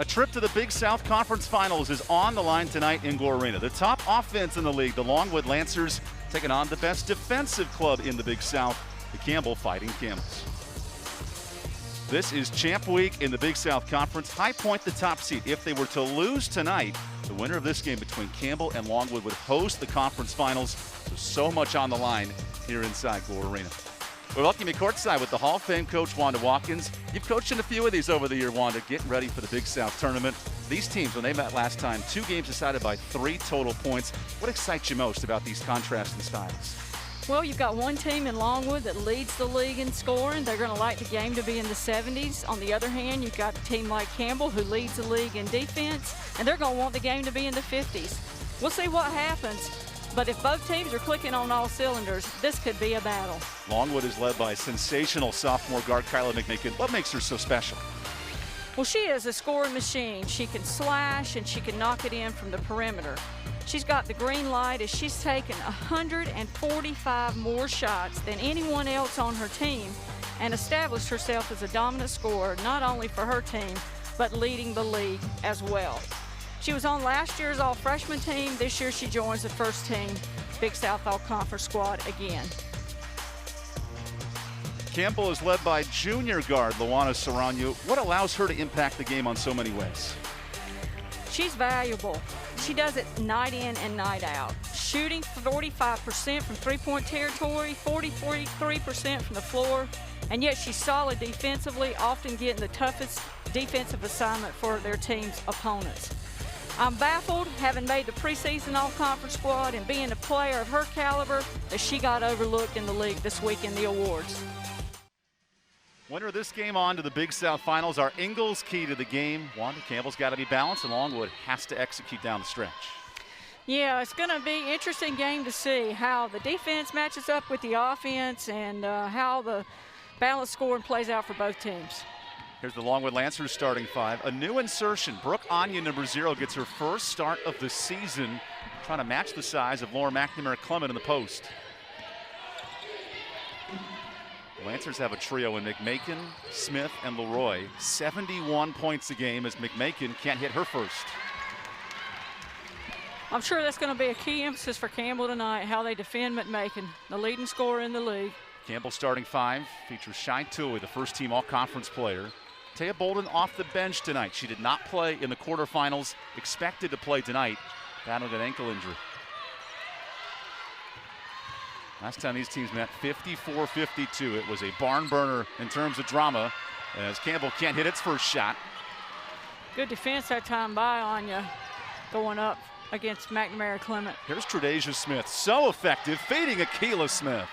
A trip to the Big South Conference Finals is on the line tonight in Gore Arena. The top offense in the league, the Longwood Lancers, taking on the best defensive club in the Big South, the Campbell Fighting Camels. This is Champ Week in the Big South Conference. High Point the top seed. If they were to lose tonight, the winner of this game between Campbell and Longwood would host the conference finals. So much on the line here inside Gore Arena. We're welcoming me courtside with the Hall of Fame coach, Wanda Watkins. You've coached in a few of these over the year, Wanda, getting ready for the Big South tournament. These teams, when they met last time, 2 games decided by 3 total points. What excites you most about these contrasting styles? Well, you've got one team in Longwood that leads the league in scoring. They're going to like the game to be in the 70s. On the other hand, you've got a team like Campbell who leads the league in defense, and they're going to want the game to be in the 50s. We'll see what happens. But if both teams are clicking on all cylinders, this could be a battle. Longwood is led by sensational sophomore guard Kyla McMakin. What makes her so special? Well, she is a scoring machine. She can slash and she can knock it in from the perimeter. She's got the green light as she's taken 145 more shots than anyone else on her team and established herself as a dominant scorer, not only for her team, but leading the league as well. She was on last year's all-freshman team. This year she joins the first team Big South All-Conference squad again. Campbell is led by junior guard Luana Serrano. What allows her to impact the game on so many ways? She's valuable. She does it night in and night out. Shooting 45% from three-point territory, 43% from the floor, and yet she's solid defensively, often getting the toughest defensive assignment for their team's opponents. I'm baffled, having made the preseason all-conference squad and being a player of her caliber, that she got overlooked in the league this week in the awards. Winner of this game on to the Big South Finals. Our Ingalls key to the game. Wanda, Campbell's got to be balanced, and Longwood has to execute down the stretch. Yeah, it's going to be an interesting game to see how the defense matches up with the offense and how the balanced scoring plays out for both teams. Here's the Longwood Lancers starting 5. A new insertion. Brooke Anya, number 0, gets her first start of the season, trying to match the size of Laura McNamara-Clement in the post. The Lancers have a trio in McMakin, Smith, and Leroy. 71 points a game as McMakin can't hit her first. I'm sure that's going to be a key emphasis for Campbell tonight, how they defend McMakin, the leading scorer in the league. Campbell starting 5 features Shai Tui, the first-team all-conference player. Taya Bolden off the bench tonight. She did not play in the quarterfinals, expected to play tonight, battled an ankle injury. Last time these teams met, 54-52. It was a barn burner in terms of drama as Campbell can't hit its first shot. Good defense that time by Anya going up against McNamara-Clement. Here's Tredasia Smith, so effective, feeding Akila Smith.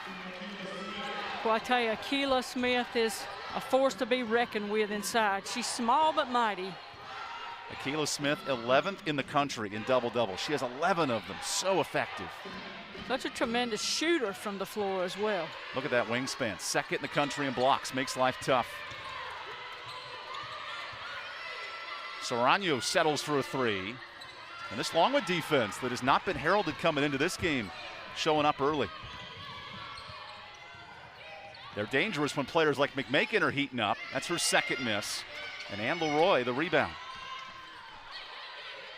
Well, I tell you, Akila Smith is a force to be reckoned with inside. She's small but mighty. Akila Smith, 11th in the country in double-double. She has 11 of them, so effective. Such a tremendous shooter from the floor as well. Look at that wingspan, 2nd in the country in blocks, makes life tough. Serrano settles for a 3. And this Longwood defense that has not been heralded coming into this game, showing up early. They're dangerous when players like McMakin are heating up. That's her 2nd miss. And Ann Leroy, the rebound.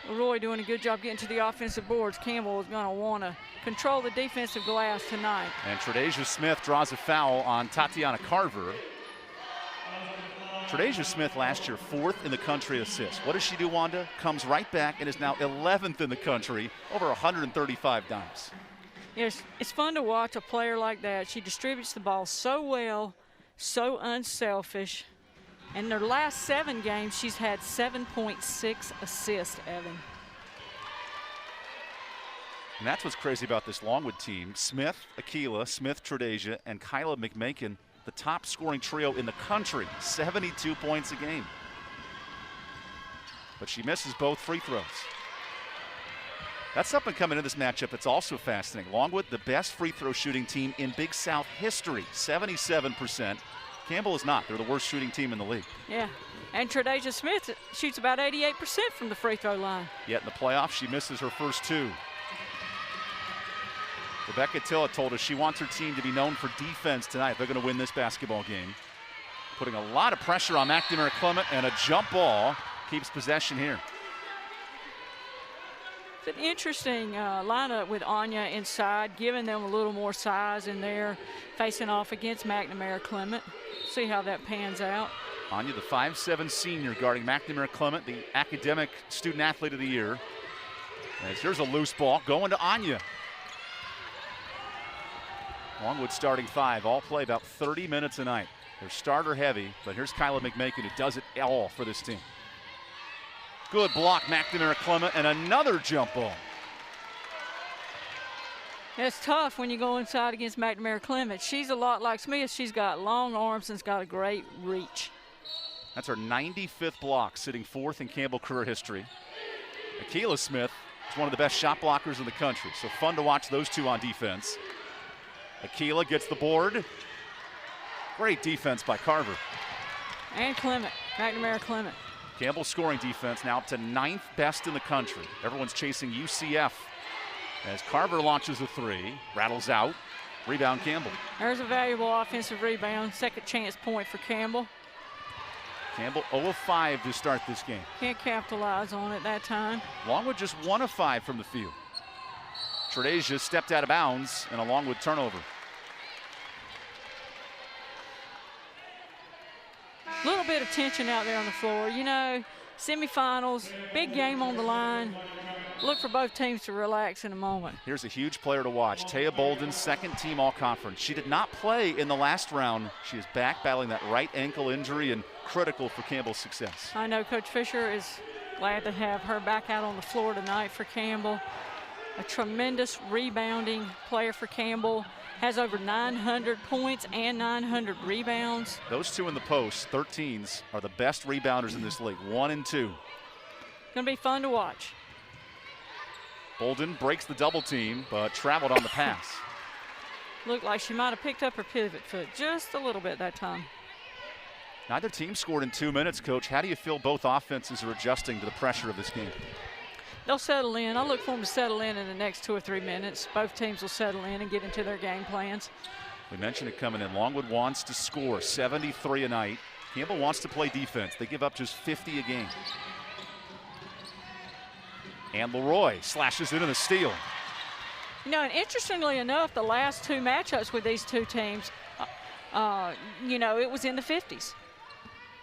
Leroy doing a good job getting to the offensive boards. Campbell is going to want to control the defensive glass tonight. And Tredasia Smith draws a foul on Tatiana Carver. Tredasia Smith last year 4th in the country assists. What does she do, Wanda? Comes right back and is now 11th in the country, over 135 dimes. Yes, it's fun to watch a player like that. She distributes the ball so well, so unselfish. In their last 7 games, she's had 7.6 assists, Evan. And that's what's crazy about this Longwood team. Smith, Akila, Smith, Tredasia, and Kyla McMakin, the top scoring trio in the country, 72 points a game. But she misses both free throws. That's something coming into this matchup that's also fascinating. Longwood, the best free throw shooting team in Big South history, 77%. Campbell is not. They're the worst shooting team in the league. Yeah, and Tredasia Smith shoots about 88% from the free throw line. Yet in the playoffs, she misses her first 2. Rebecca Tillett told us she wants her team to be known for defense tonight. They're going to win this basketball game. Putting a lot of pressure on McNamara-Clement, and a jump ball keeps possession here. It's an interesting lineup with Anya inside, giving them a little more size in there, facing off against McNamara Clement. See how that pans out. Anya, the 5'7" senior, guarding McNamara Clement, the academic student athlete of the year. As here's a loose ball going to Anya. Longwood starting 5, all play about 30 minutes a night. They're starter heavy, but here's Kyla McMakin who does it all for this team. Good block, McNamara Clement, and another jump ball. It's tough when you go inside against McNamara Clement. She's a lot like Smith. She's got long arms and's got a great reach. That's her 95th block, sitting 4th in Campbell career history. Akila Smith is one of the best shot blockers in the country, so fun to watch those two on defense. Akila gets the board. Great defense by Carver. And Clement, McNamara Clement. Campbell scoring defense now up to 9th best in the country. Everyone's chasing UCF as Carver launches a 3, rattles out, rebound Campbell. There's a valuable offensive rebound, second chance point for Campbell. Campbell 0 of 5 to start this game. Can't capitalize on it that time. Longwood just 1 of 5 from the field. Tredeja stepped out of bounds and a Longwood turnover. A little bit of tension out there on the floor. You know, semifinals, big game on the line. Look for both teams to relax in a moment. Here's a huge player to watch. Taya Bolden, second team all-conference. She did not play in the last round. She is back battling that right ankle injury and critical for Campbell's success. I know Coach Fisher is glad to have her back out on the floor tonight for Campbell. A tremendous rebounding player for Campbell. Has over 900 points and 900 rebounds. Those two in the post, 13s, are the best rebounders in this league, 1 and 2. Gonna be fun to watch. Bolden breaks the double team, but traveled on the pass. Looked like she might have picked up her pivot foot just a little bit that time. Neither team scored in 2 minutes, Coach. How do you feel both offenses are adjusting to the pressure of this game? They'll settle in. I look for them to settle in the next 2 or 3 minutes. Both teams will settle in and get into their game plans. We mentioned it coming in. Longwood wants to score 73 a night. Campbell wants to play defense. They give up just 50 a game. And Leroy slashes into the steal. You know, and interestingly enough, the last 2 matchups with these 2 teams, you know, it was in the 50s.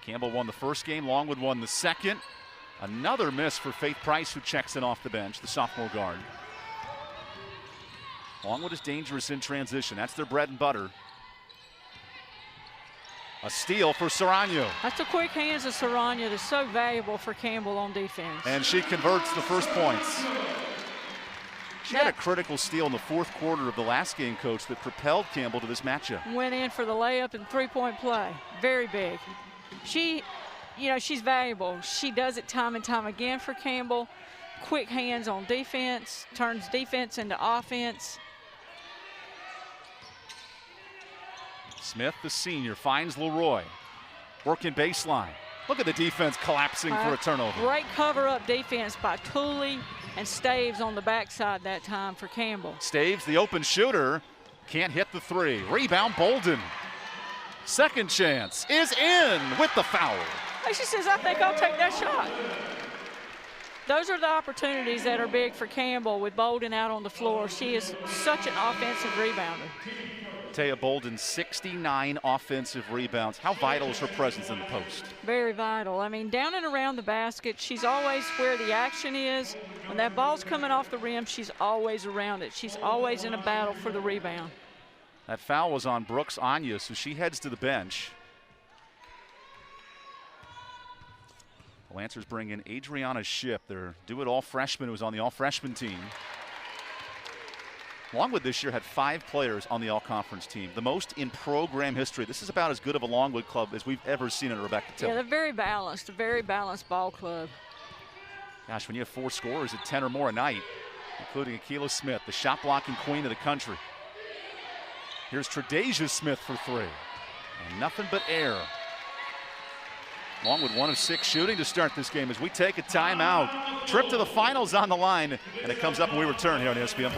Campbell won the first game. Longwood won the second. Another miss for Faith Price, who checks in off the bench, the sophomore guard. Longwood is dangerous in transition. That's their bread and butter. A steal for Serrano. That's the quick hands of Serrano that's so valuable for Campbell on defense. And she converts the first points. She had a critical steal in the 4th quarter of the last game, Coach, that propelled Campbell to this matchup. Went in for the layup and 3-point play. Very big. You know, she's valuable. She does it time and time again for Campbell. Quick hands on defense, turns defense into offense. Smith, the senior, finds Leroy. Working baseline. Look at the defense collapsing for a turnover. Great cover-up defense by Tooley and Staves on the backside that time for Campbell. Staves, the open shooter, can't hit the 3. Rebound, Bolden. Second chance is in with the foul. She says, I think I'll take that shot. Those are the opportunities that are big for Campbell with Bolden out on the floor. She is such an offensive rebounder. Taya Bolden, 69 offensive rebounds. How vital is her presence in the post? Very vital. I mean, down and around the basket, she's always where the action is. When that ball's coming off the rim, she's always around it. She's always in a battle for the rebound. That foul was on Brooks Anya, so she heads to the bench. The Lancers bring in Adriana Shipp, their do-it-all freshman who was on the all-freshman team. Longwood this year had 5 players on the all-conference team, the most in program history. This is about as good of a Longwood club as we've ever seen in Rebecca Tilley. Yeah, they're very balanced, a very balanced ball club. Gosh, when you have 4 scorers at 10 or more a night, including Akila Smith, the shot-blocking queen of the country. Here's Tredeja Smith for 3, and nothing but air. Longwood 1 of 6 shooting to start this game as we take a timeout. Trip to the finals on the line, and it comes up when we return here on ESPN+.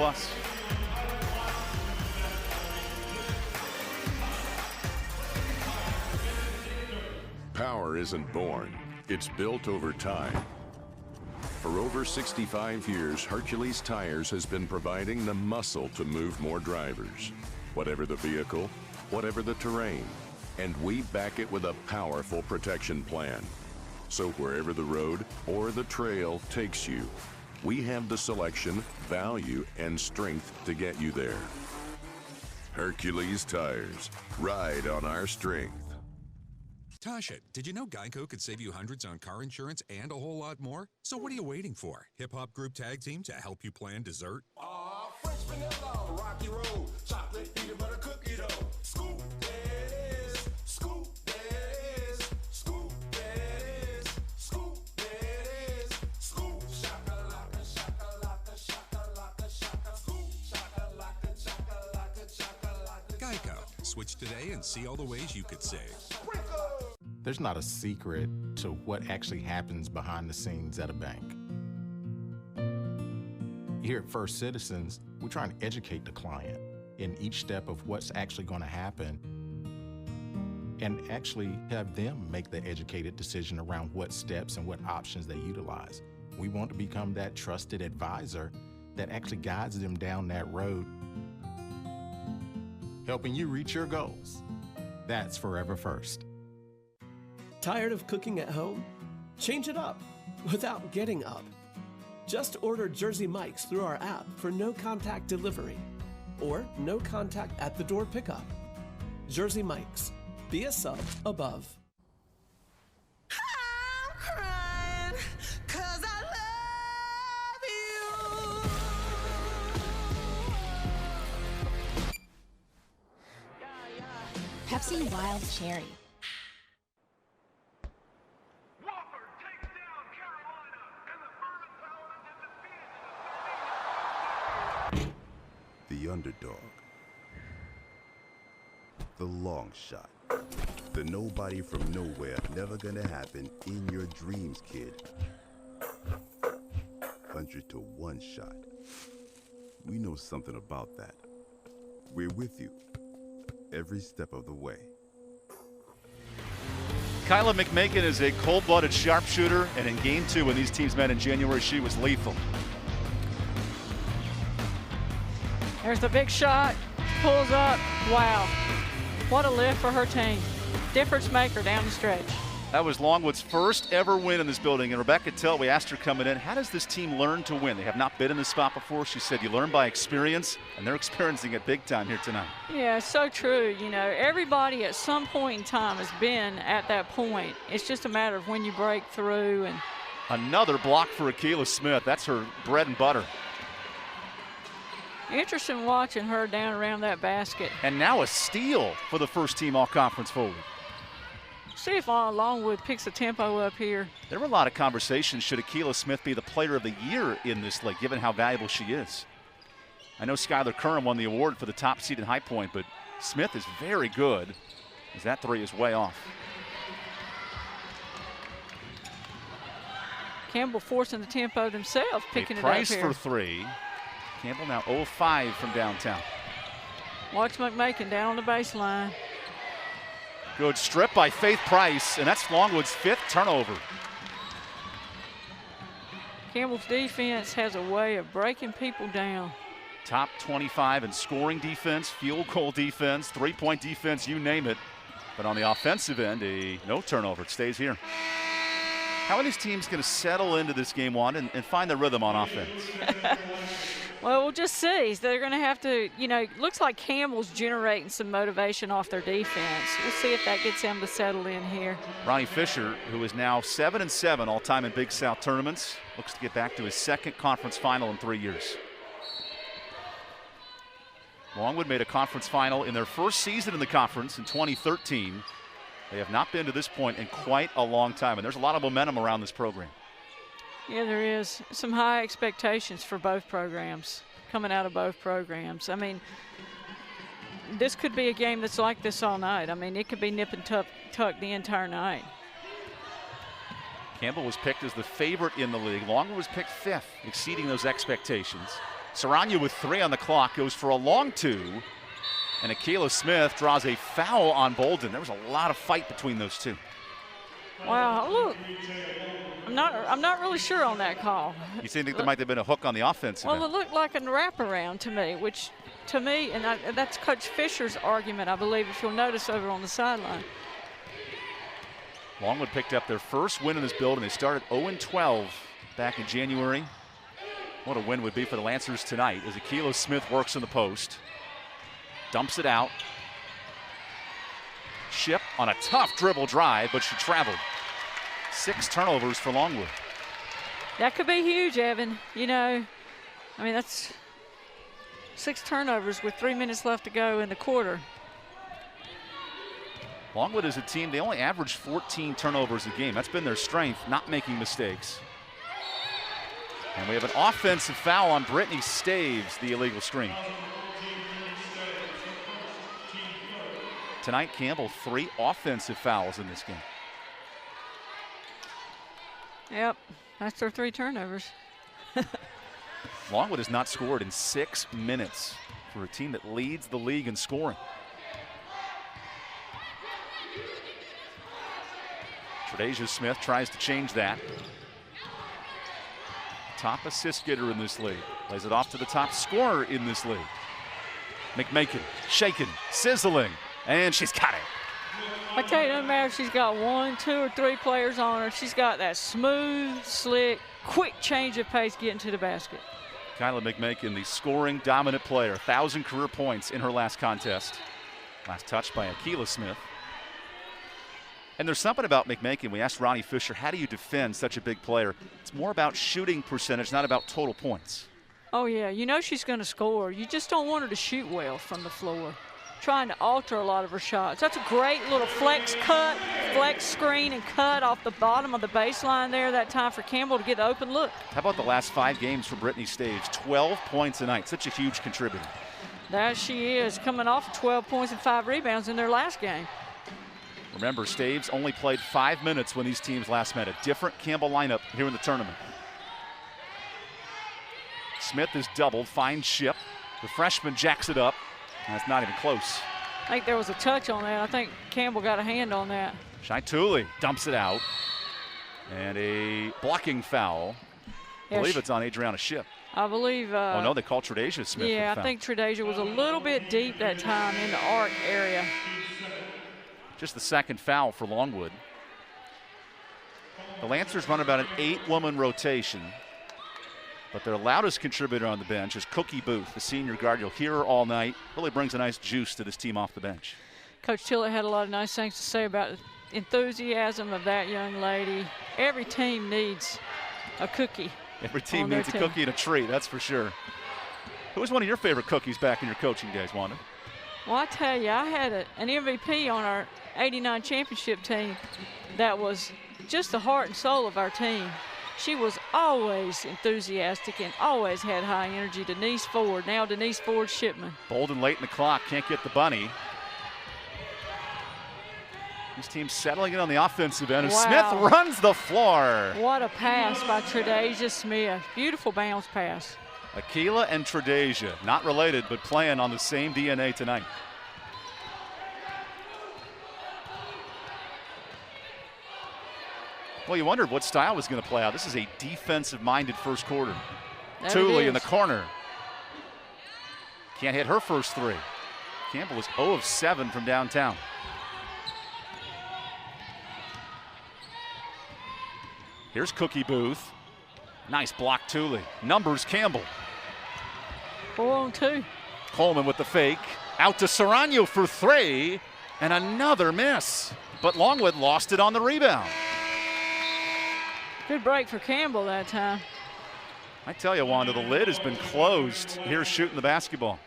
Power isn't born, It's built over time. For over 65 years, Hercules Tires has been providing the muscle to move more drivers. Whatever the vehicle, whatever the terrain. And we back it with a powerful protection plan. So wherever the road or the trail takes you, we have the selection, value, and strength to get you there. Hercules Tires. Ride on our strength. Tasha, did you know Geico could save you hundreds on car insurance and a whole lot more? So what are you waiting for? Hip-hop group tag team to help you plan dessert? Fresh vanilla, rocky road, chocolate, peanut butter cookie dough. Scoop, that is, scoop, that is, scoop, that is, scoop, that is, scoop, shakalaka, shakalaka, shakalaka, shaka, scoop, shakalaka, shakalaka, shakalaka. Geico. Switch today and see all the ways you could save. There's not a secret to what actually happens behind the scenes at a bank. Here at First Citizens, we're trying to educate the client in each step of what's actually going to happen and actually have them make the educated decision around what steps and what options they utilize. We want to become that trusted advisor that actually guides them down that road, helping you reach your goals. That's Forever First. Tired of cooking at home? Change it up without getting up. Just order Jersey Mike's through our app for no contact delivery or no contact at the door pickup. Jersey Mike's. Be a sub above. I'm crying 'cause I love you. Pepsi Wild Cherry. The underdog. The long shot. The nobody from nowhere, never gonna happen in your dreams, kid. 100 to 1 shot. We know something about that. We're with you every step of the way. Kyla McMakin is a cold-blooded sharpshooter, and in Game 2 when these teams met in January, she was lethal. There's the big shot, pulls up. Wow, what a lift for her team. Difference maker down the stretch. That was Longwood's first ever win in this building, and Rebecca Tell, we asked her coming in, how does this team learn to win? They have not been in this spot before. She said you learn by experience, and they're experiencing it big time here tonight. Yeah, so true. You know, everybody at some point in time has been at that point. It's just a matter of when you break through. And another block for Akila Smith. That's her bread and butter. Interesting watching her down around that basket. And now a steal for the first team all-conference forward. See if Longwood picks the tempo up here. There were a lot of conversations. Should Akila Smith be the player of the year in this league, given how valuable she is? I know Skylar Curran won the award for the top seed in High Point, but Smith is very good as that three is way off. Campbell forcing the tempo themselves, picking it up Price here. for three. Campbell now 0-5 from downtown. Watch McMakin down on the baseline. Good strip by Faith Price, and that's Longwood's 5th turnover. Campbell's defense has a way of breaking people down. Top 25 in scoring defense, field goal defense, three-point defense, you name it. But on the offensive end, no turnover. It stays here. How are these teams going to settle into this game, Wanda, and find their rhythm on offense? Well, we'll just see. They're going to have to, you know, looks like Campbell's generating some motivation off their defense. We'll see if that gets them to settle in here. Ronnie Fisher, who is now 7-7 all-time in Big South tournaments, looks to get back to his 2nd conference final in 3 years. Longwood made a conference final in their first season in the conference in 2013. They have not been to this point in quite a long time, and there's a lot of momentum around this program. Yeah, there is. Some high expectations for both programs, coming out of both programs. I mean, this could be a game that's like this all night. I mean, it could be nip and tuck the entire night. Campbell was picked as the favorite in the league. Longwood was picked 5th, exceeding those expectations. Saranya with 3 on the clock goes for a long 2. And Akila Smith draws a foul on Bolden. There was a lot of fight between those two. Wow, look. I'm not really sure on that call. You think there might have been a hook on the offense? Well, it looked like a wraparound to me, which to me, and that's Coach Fisher's argument, I believe, if you'll notice over on the sideline. Longwood picked up their first win in this building. They started 0-12 back in January. What a win would be for the Lancers tonight as Akila Smith works in the post. Dumps it out. Ship on a tough dribble drive, but she traveled. 6 turnovers for Longwood. That could be huge, Evan. You know, I mean, that's 6 turnovers with 3 minutes left to go in the quarter. Longwood is a team, they only average 14 turnovers a game. That's been their strength, not making mistakes. And we have an offensive foul on Brittany Staves, the illegal screen. Tonight, Campbell, 3 offensive fouls in this game. Yep, that's their 3 turnovers. Longwood has not scored in 6 minutes for a team that leads the league in scoring. Tredasia Smith tries to change that. Top assist getter in this league. Plays it off to the top scorer in this league. McMakin, shaking, sizzling, and she's got it. I tell you, it doesn't matter if she's got 1, 2, or 3 players on her. She's got that smooth, slick, quick change of pace getting to the basket. Kyla McMakin, the scoring dominant player, 1,000 career points in her last contest. Last touch by Akila Smith. And there's something about McMakin. We asked Ronnie Fisher, how do you defend such a big player? It's more about shooting percentage, not about total points. Oh, yeah. You know she's going to score. You just don't want her to shoot well from the floor. Trying to alter a lot of her shots. That's a great little flex cut, flex screen and cut off the bottom of the baseline there that time for Campbell to get the open look. How about the last 5 games for Brittany Staves? 12 points a night. Such a huge contributor. That she is, coming off 12 points and 5 rebounds in their last game. Remember, Staves only played 5 minutes when these teams last met. A different Campbell lineup here in the tournament. Smith is doubled, finds Ship. The freshman jacks it up. That's not even close. I think there was a touch on that. I think Campbell got a hand on that. Shai Tooley dumps it out. And a blocking foul. I believe it's on Adriana Ship. I believe. Oh, no, they called Tredasia Smith. Yeah, I think Tredasia was a little bit deep that time in the arc area. Just the second foul for Longwood. The Lancers run about an 8-woman rotation. But their loudest contributor on the bench is Cookie Booth, the senior guard. You'll hear her all night. Really brings a nice juice to this team off the bench. Coach Tillett had a lot of nice things to say about the enthusiasm of that young lady. Every team needs a cookie. Every team needs a cookie and a treat, that's for sure. Who was one of your favorite cookies back in your coaching days, Wanda? Well, I tell you, I had an MVP on our '89 championship team that was just the heart and soul of our team. She was always enthusiastic and always had high energy. Denise Ford, now Denise Ford Shipman. Bold and late in the clock, can't get the bunny. This team's settling in on the offensive end. Wow. Smith runs the floor. What a pass by Tredasia Smith. Beautiful bounce pass. Akila and Tredasia, not related, but playing on the same DNA tonight. Well, you wondered what style was going to play out. This is a defensive-minded first quarter. Tooley in the corner. Can't hit her first 3. Campbell was 0 of 7 from downtown. Here's Cookie Booth. Nice block, Tooley. Numbers, Campbell. 4 on 2. Coleman with the fake. Out to Serrano for 3. And another miss. But Longwood lost it on the rebound. Good break for Campbell that time. I tell you, Wanda, the lid has been closed. Here's shooting the basketball.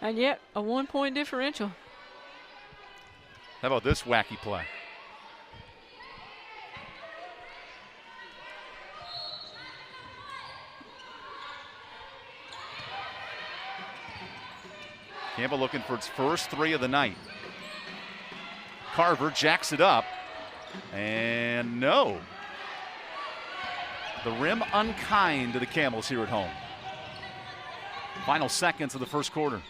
And yet, a 1-point differential. How about this wacky play? Campbell looking for its first 3 of the night. Carver jacks it up, and no. The rim unkind to the Camels here at home. Final seconds of the first quarter.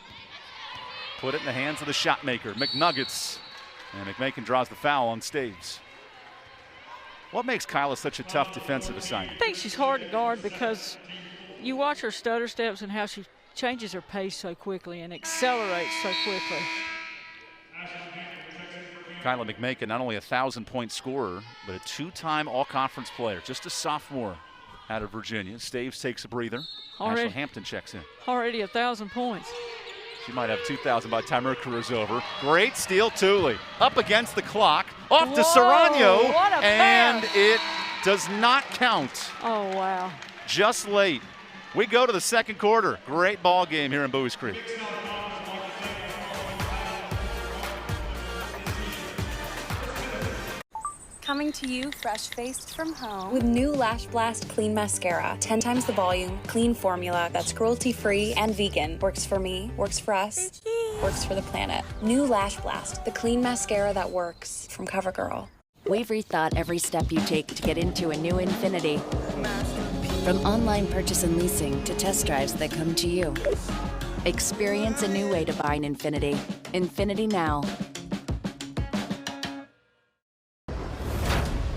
put it in the hands of the shot maker, McNuggets. And McMakin draws the foul on Staves. What makes Kyla such a tough defensive assignment? I think she's hard to guard because you watch her stutter steps and how she changes her pace so quickly and accelerates so quickly. Kyla McMakin, not only a 1,000-point scorer, but a 2-time all-conference player, just a sophomore out of Virginia. Staves takes a breather. Ashley Hampton checks in. Already 1,000 points. She might have 2,000 by the time her career's over. Great steal, Thule. Up against the clock, off to Serrano, and it does not count. Oh, wow. Just late. We go to the second quarter. Great ball game here in Buies Creek. Coming to you fresh-faced from home with new Lash Blast Clean Mascara. 10 times the volume, clean formula that's cruelty-free and vegan. Works for me, works for us, works for the planet. New Lash Blast, the clean mascara that works, from CoverGirl. We've rethought every step you take to get into a new Infiniti. From online purchase and leasing to test drives that come to you. Experience a new way to buy an Infiniti. Infiniti Now.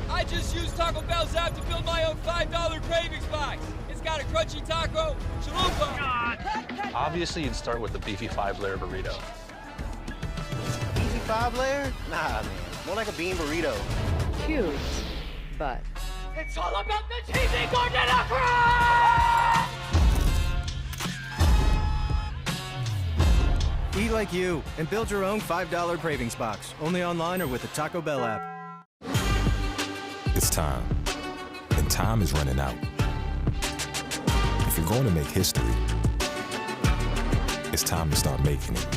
I just used Taco Bell's app to build my own $5 cravings box. It's got a crunchy taco, chalupa. Obviously, you'd start with the beefy 5-layer burrito. Beefy 5-layer? Nah, man. More like a bean burrito. Cute, but It's all about the cheesy gordita crust! Eat like you and build your own $5 cravings box. Only online or with the Taco Bell app. It's time, and time is running out. If you're going to make history, it's time to start making it.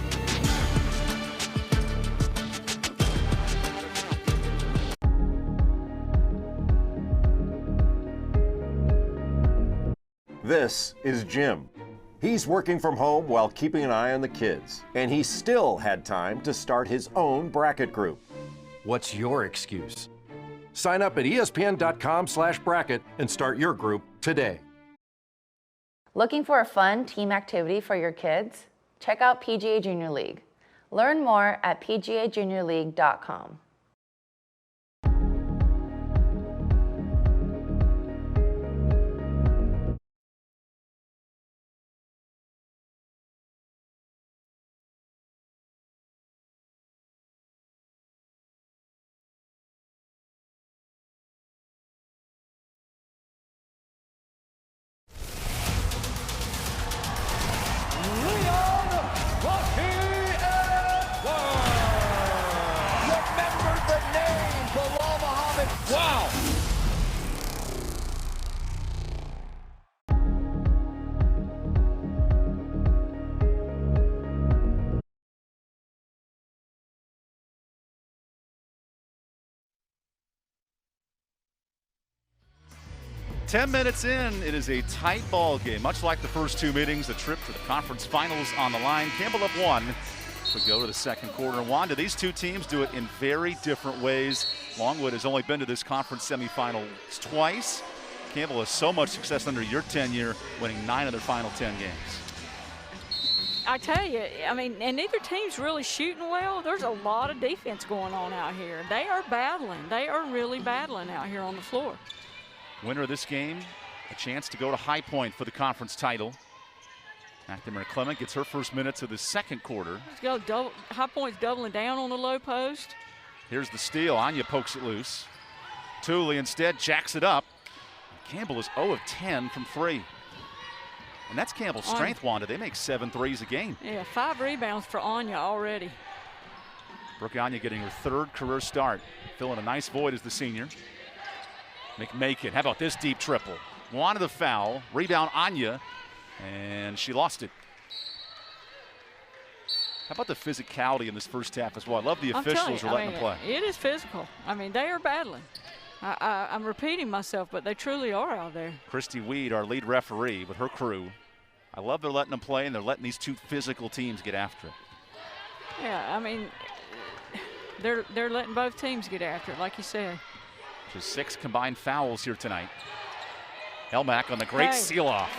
This is Jim. He's working from home while keeping an eye on the kids, and he still had time to start his own bracket group. What's your excuse? Sign up at espn.com/bracket and start your group today. Looking for a fun team activity for your kids? Check out PGA Junior League. Learn more at pgajuniorleague.com. Wow! Ten minutes in, it is a tight ball game. Much like the first two meetings, the trip to the conference finals on the line. Campbell up 1 to go to the second quarter. Wanda, these two teams do it in very different ways. Longwood has only been to this conference semifinals twice. Campbell has so much success under your tenure, winning 9 of their final 10 games. I tell you, I mean, and neither team's really shooting well. There's a lot of defense going on out here. They are battling. They are really battling out here on the floor. Winner of this game, a chance to go to High Point for the conference title. McNamara Clement gets her first minutes of the second quarter. Let's go. High Point's doubling down on the low post. Here's the steal. Anya pokes it loose. Thule instead jacks it up. Campbell is 0 of 10 from 3. And that's Campbell's strength, Wanda. They make 7 threes a game. Yeah, 5 rebounds for Anya already. Brooke Anya getting her 3rd career start. Filling a nice void as the senior. McMakin, how about this deep triple? Wanted the foul, rebound Anya, and she lost it. How about the physicality in this first half as well? I love the officials are letting them play. It is physical. I mean, they are battling. I'm repeating myself, but they truly are out there. Christy Weed, our lead referee, with her crew. I love they're letting them play, and they're letting these two physical teams get after it. Yeah, I mean, they're letting both teams get after it, like you said. Just 6 combined fouls here tonight. Helmack on the great seal-off.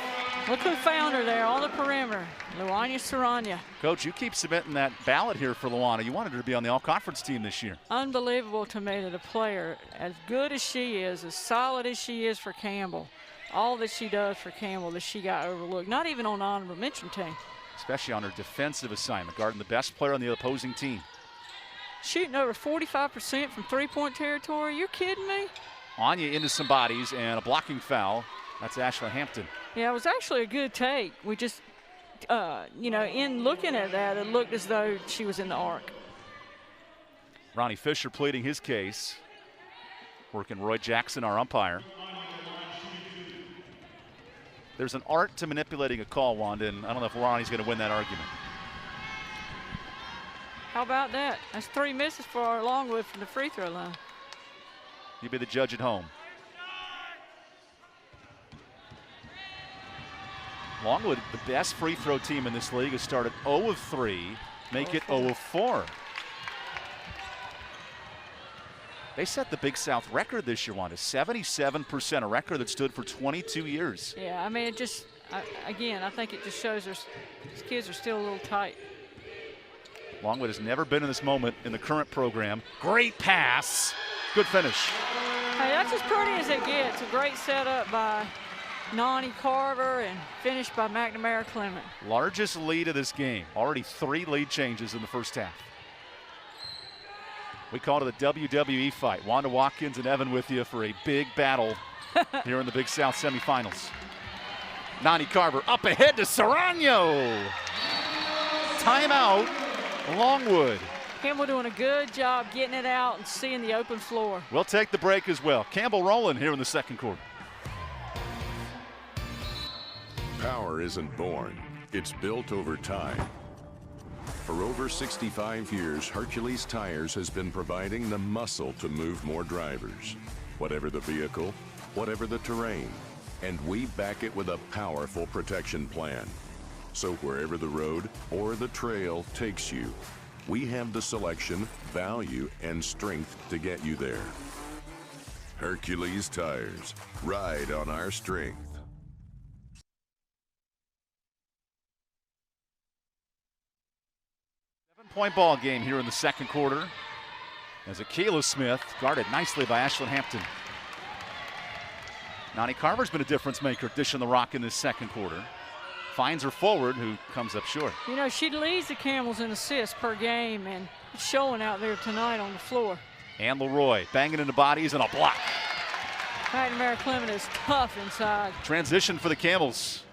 Look who found her there on the perimeter, Luana Saranya. Coach, you keep submitting that ballot here for Luana. You wanted her to be on the all-conference team this year. Unbelievable to me that a player as good as she is, as solid as she is for Campbell, all that she does for Campbell, that she got overlooked, not even on the honorable mention team. Especially on her defensive assignment, guarding the best player on the opposing team. Shooting over 45% from three-point territory. You're kidding me? Anya into some bodies and a blocking foul. That's Ashley Hampton. Yeah, it was actually a good take. We just, you know, in looking at that, it looked as though she was in the arc. Ronnie Fisher pleading his case. Working Roy Jackson, our umpire. There's an art to manipulating a call, Wanda, and I don't know if Ronnie's going to win that argument. How about that? That's 3 misses for our Longwood from the free throw line. You be the judge at home. Longwood, the best free throw team in this league, has started 0 of 3, make it 0 of 4. They set the Big South record this year, Wanda, 77%, a record that stood for 22 years. Yeah, I mean, it just, again, I think it just shows these kids are still a little tight. Longwood has never been in this moment in the current program. Great pass, good finish. Hey, that's as pretty as it gets. A great setup by Nani Carver and finished by McNamara Clement. Largest lead of this game. Already 3 lead changes in the first half. We call it a WWE fight. Wanda Watkins and Evan with you for a big battle here in the Big South semifinals. Nani Carver up ahead to Serrano. Timeout, Longwood. Campbell doing a good job getting it out and seeing the open floor. We'll take the break as well. Campbell rolling here in the second quarter. Power isn't born, it's built over time. For over 65 years, Hercules Tires has been providing the muscle to move more drivers. Whatever the vehicle, whatever the terrain, and we back it with a powerful protection plan. So wherever the road or the trail takes you, we have the selection, value, and strength to get you there. Hercules Tires, ride on our strength. 7-point ball game here in the second quarter as Akela Smith guarded nicely by Ashlyn Hampton. Nani Carver's been a difference maker dishing the rock in this second quarter. Finds her forward, who comes up short. You know, she leads the Camels in assists per game, and it's showing out there tonight on the floor. And Leroy banging into bodies and a block. McNamara Clement is tough inside. Transition for the Camels.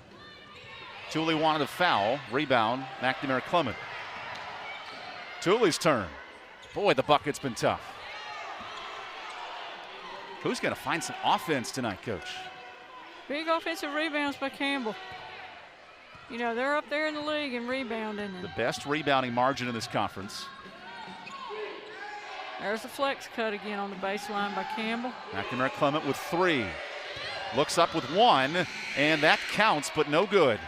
Thule wanted a foul. Rebound, McNamara Clement. Thule's turn. Boy, the bucket's been tough. Who's going to find some offense tonight, Coach? Big offensive rebounds by Campbell. You know, they're up there in the league in rebounding. The best rebounding margin in this conference. There's a flex cut again on the baseline by Campbell. McNamara Clement with 3. Looks up with 1, and that counts, but no good.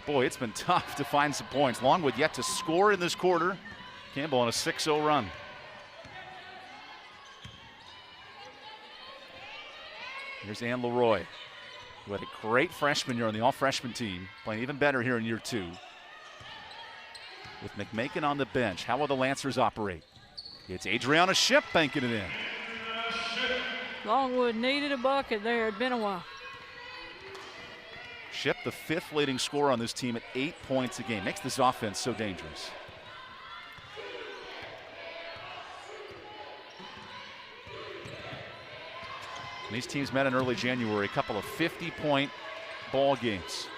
Boy, it's been tough to find some points. Longwood yet to score in this quarter. Campbell on a 6-0 run. Here's Ann Leroy, who had a great freshman year on the all-freshman team, playing even better here in year 2. With McMakin on the bench, how will the Lancers operate? It's Adriana Ship banking it in. Longwood needed a bucket there. It'd been a while. Ship, the 5th leading scorer on this team at 8 points a game. Makes this offense so dangerous. And these teams met in early January, a couple of 50-point ball games.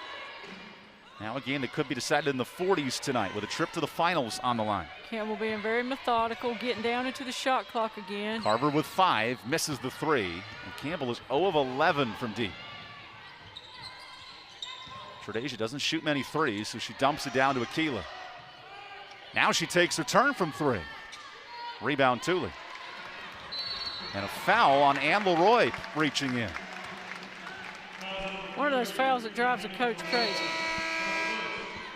Now a game that could be decided in the 40s tonight with a trip to the finals on the line. Campbell being very methodical, getting down into the shot clock again. Carver with 5, misses the 3, and Campbell is 0 of 11 from deep. Tredasia doesn't shoot many threes, so she dumps it down to Akela. Now she takes her turn from 3. Rebound Thule. And a foul on Ann Leroy reaching in. One of those fouls that drives a coach crazy.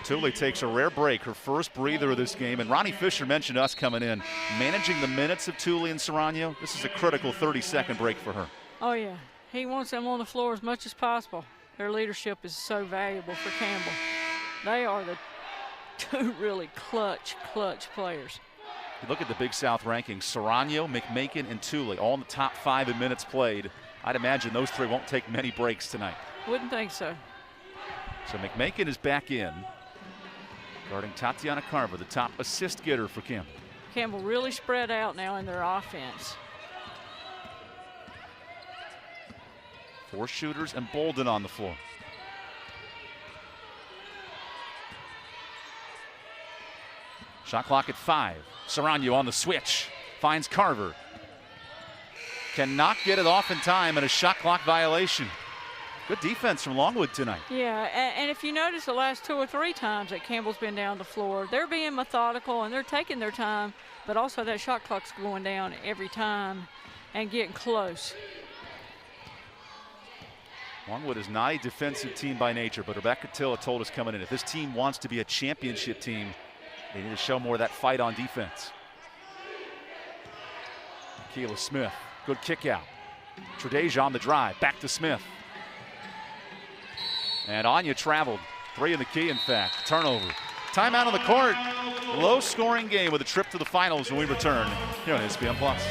Thule takes a rare break, her first breather of this game. And Ronnie Fisher mentioned us coming in. Managing the minutes of Thule and Serrano, this is a critical 30-second break for her. Oh, yeah. He wants them on the floor as much as possible. Their leadership is so valuable for Campbell. They are the two really clutch players. You look at the Big South rankings, Serrano, McMakin, and Thule, all in the top 5 in minutes played. I'd imagine those three won't take many breaks tonight. Wouldn't think so. So McMakin is back in, guarding Tatiana Carver, the top assist getter for Campbell. Campbell really spread out now in their offense. 4 shooters and Bolden on the floor. Shot clock at 5. Serrano on the switch. Finds Carver. Cannot get it off in time, and a shot clock violation. Good defense from Longwood tonight. Yeah, and if you notice the last 2 or 3 times that Campbell's been down the floor, they're being methodical and they're taking their time, but also that shot clock's going down every time and getting close. Longwood is not a defensive team by nature, but Rebecca Tilla told us coming in, if this team wants to be a championship team, they need to show more of that fight on defense. Keila Smith, good kick out. Tredeja on the drive, back to Smith. And Anya traveled. 3 in the key, in fact. Turnover. Timeout on the court. Low scoring game with a trip to the finals when we return here on ESPN Plus.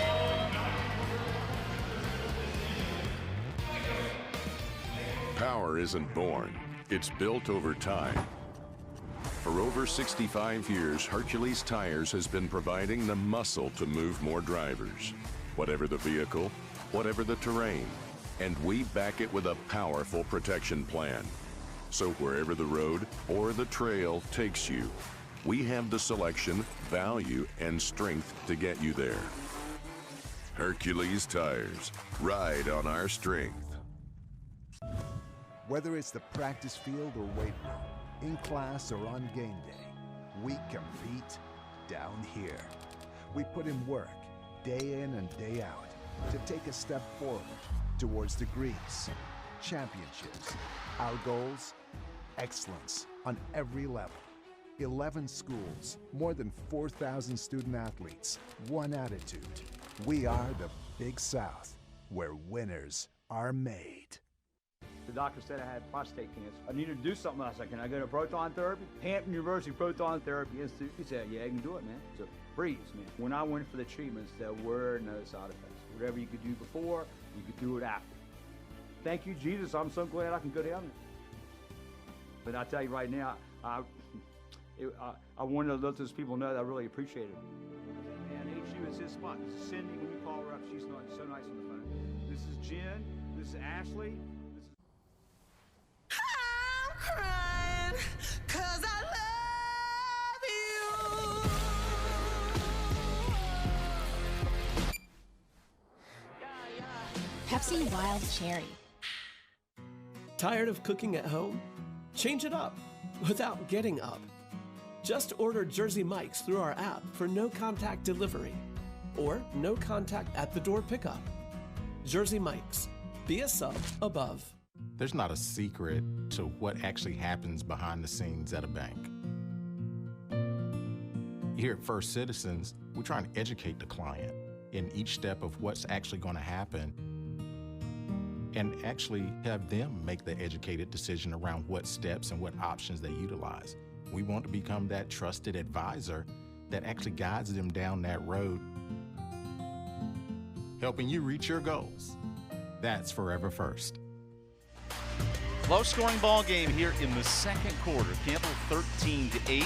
Power isn't born, it's built over time. For over 65 years, Hercules Tires has been providing the muscle to move more drivers. Whatever the vehicle, whatever the terrain. And we back it with a powerful protection plan. So wherever the road or the trail takes you, we have the selection, value, and strength to get you there. Hercules Tires, ride on our strength. Whether it's the practice field or weight room, in class or on game day, we compete down here. We put in work, day in and day out, to take a step forward towards degrees, championships, our goals, excellence on every level. 11 schools, more than 4,000 student athletes, one attitude. We are the Big South, where winners are made. The doctor said I had prostate cancer. I needed to do something. I said, can I go to proton therapy? Hampton University Proton Therapy Institute. He said, yeah, you can do it, man. It's a breeze, man. When I went for the treatments, there were no side effects. Whatever you could do before, you could do it after. Thank you, Jesus. I'm so glad I can go down there. But I tell you right now, I wanted to let those people know that I really appreciate it. Man, HU is his spot. This is Cindy. When you call her up, she's so nice on the phone. This is Jen. This is Ashley. I'm crying 'cause I love you. Pepsi Wild Cherry. Tired of cooking at home? Change it up without getting up. Just order Jersey Mike's through our app for no contact delivery or no contact at the door pickup. Jersey Mike's. Be a sub above. There's not a secret to what actually happens behind the scenes at a bank. Here at First Citizens, we're trying to educate the client in each step of what's actually going to happen and actually have them make the educated decision around what steps and what options they utilize. We want to become that trusted advisor that actually guides them down that road, helping you reach your goals. That's Forever First. Low scoring ball game here in the second quarter. Campbell 13-8.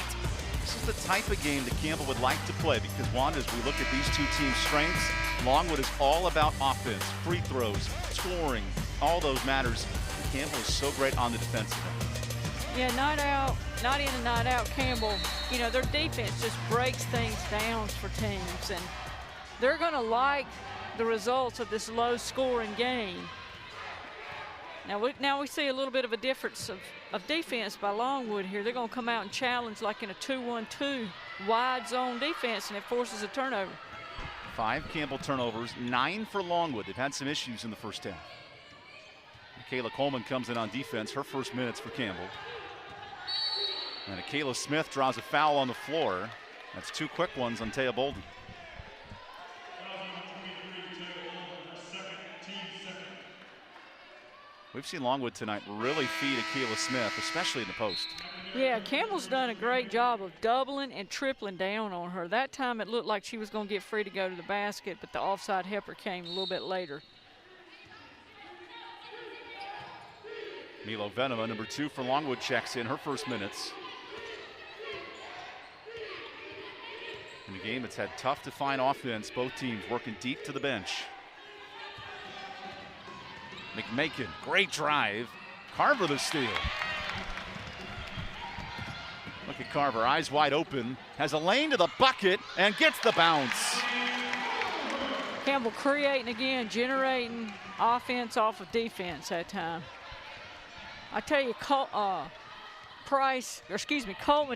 This is the type of game that Campbell would like to play because, Wanda, as we look at these two teams' strengths, Longwood is all about offense, free throws, scoring, all those matters. Campbell is so great on the defensive end. Yeah, night in and night out, Campbell, you know, their defense just breaks things down for teams, and they're going to like the results of this low-scoring game. Now we see a little bit of a difference of defense by Longwood here. They're going to come out and challenge like in a 2-1-2 wide zone defense, and it forces a turnover. 5 Campbell turnovers, 9 for Longwood. They've had some issues in the first half. Kayla Coleman comes in on defense, her first minutes for Campbell. And Kayla Smith draws a foul on the floor. That's 2 quick ones on Taya Bolden. We've seen Longwood tonight really feed Akila Smith, especially in the post. Yeah, Campbell's done a great job of doubling and tripling down on her. That time it looked like she was going to get free to go to the basket, but the offside helper came a little bit later. Milo Venema, number 2 for Longwood, checks in her first minutes. In a game that's had tough to find offense, both teams working deep to the bench. McMakin, great drive. Carver the steal. Look at Carver, eyes wide open, has a lane to the bucket and gets the bounce. Campbell creating again, generating offense off of defense that time. I tell you, Coleman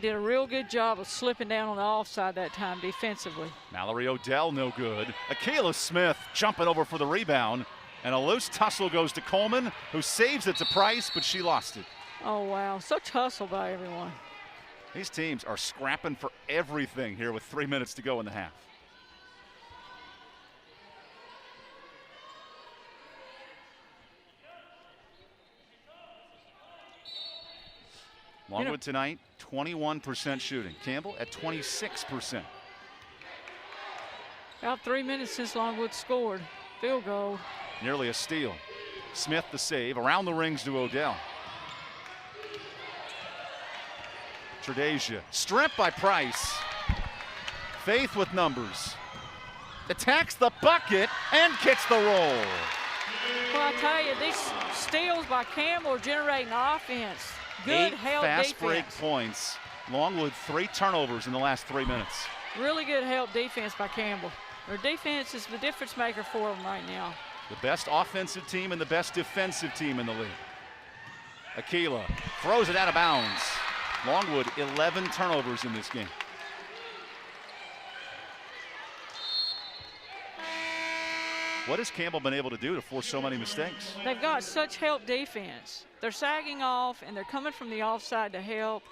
did a real good job of slipping down on the offside that time defensively. Mallory Odell, no good. Akila Smith jumping over for the rebound. And a loose tussle goes to Coleman, who saves it to Price, but she lost it. Oh, wow. Such hustle by everyone. These teams are scrapping for everything here with 3 minutes to go in the half. Longwood tonight, 21% shooting. Campbell at 26%. About 3 minutes since Longwood scored. Field goal. Nearly a steal. Smith the save, around the rings to Odell. Tredasia, stripped by Price. Faith with numbers. Attacks the bucket and gets the roll. Well, I tell you, these steals by Campbell are generating offense. Good 8 help fast defense. break points. Longwood 3 turnovers in the last 3 minutes. Really good help defense by Campbell. Their defense is the difference maker for them right now. The best offensive team and the best defensive team in the league. Akila throws it out of bounds. Longwood 11 turnovers in this game. What has Campbell been able to do to force so many mistakes? They've got such help defense. They're sagging off and they're coming from the offside to help.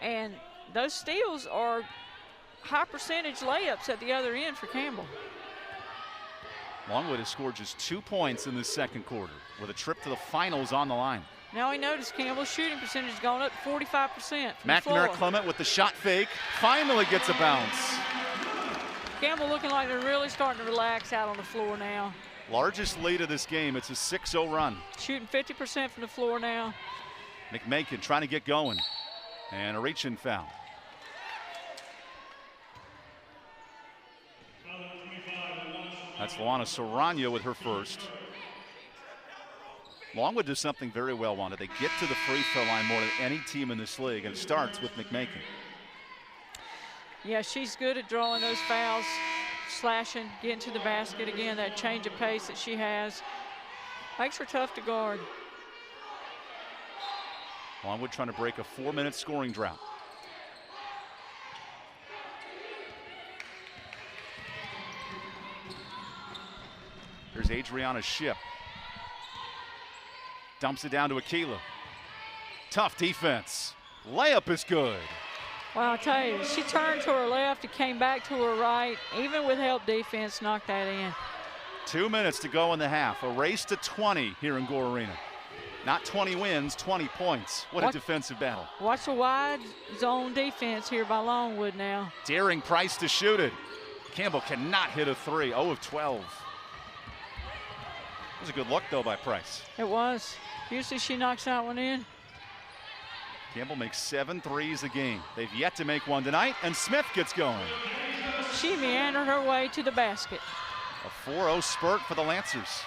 And those steals are high percentage layups at the other end for Campbell. Longwood has scored just 2 points in the second quarter with a trip to the finals on the line. Now we notice Campbell's shooting percentage has gone up 45%. McNamara Clement with the shot fake finally gets a bounce. Campbell looking like they're really starting to relax out on the floor now. Largest lead of this game. It's a 6-0 run. Shooting 50% from the floor now. McMakin trying to get going. And a reach-in foul. That's Luana Soranya with her first. Longwood does something very well, Wanda. They get to the free throw line more than any team in this league, and it starts with McMakin. Yeah, she's good at drawing those fouls, slashing, getting to the basket again, that change of pace that she has. Makes her tough to guard. Longwood trying to break a 4-minute scoring drought. Here's Adriana Shipp. Dumps it down to Akila. Tough defense. Layup is good. Well, I'll tell you, she turned to her left and came back to her right. Even with help defense, knocked that in. 2 minutes to go in the half. A race to 20 here in Gore Arena. Not 20 wins, 20 points. What a defensive battle. Watch the wide zone defense here by Longwood now. Daring Price to shoot it. Campbell cannot hit a 3, 0 of 12. It was a good look, though, by Price. It was. Usually she knocks that one in. Campbell makes 7 threes a game. They've yet to make one tonight, and Smith gets going. She meandered her way to the basket. A 4-0 spurt for the Lancers.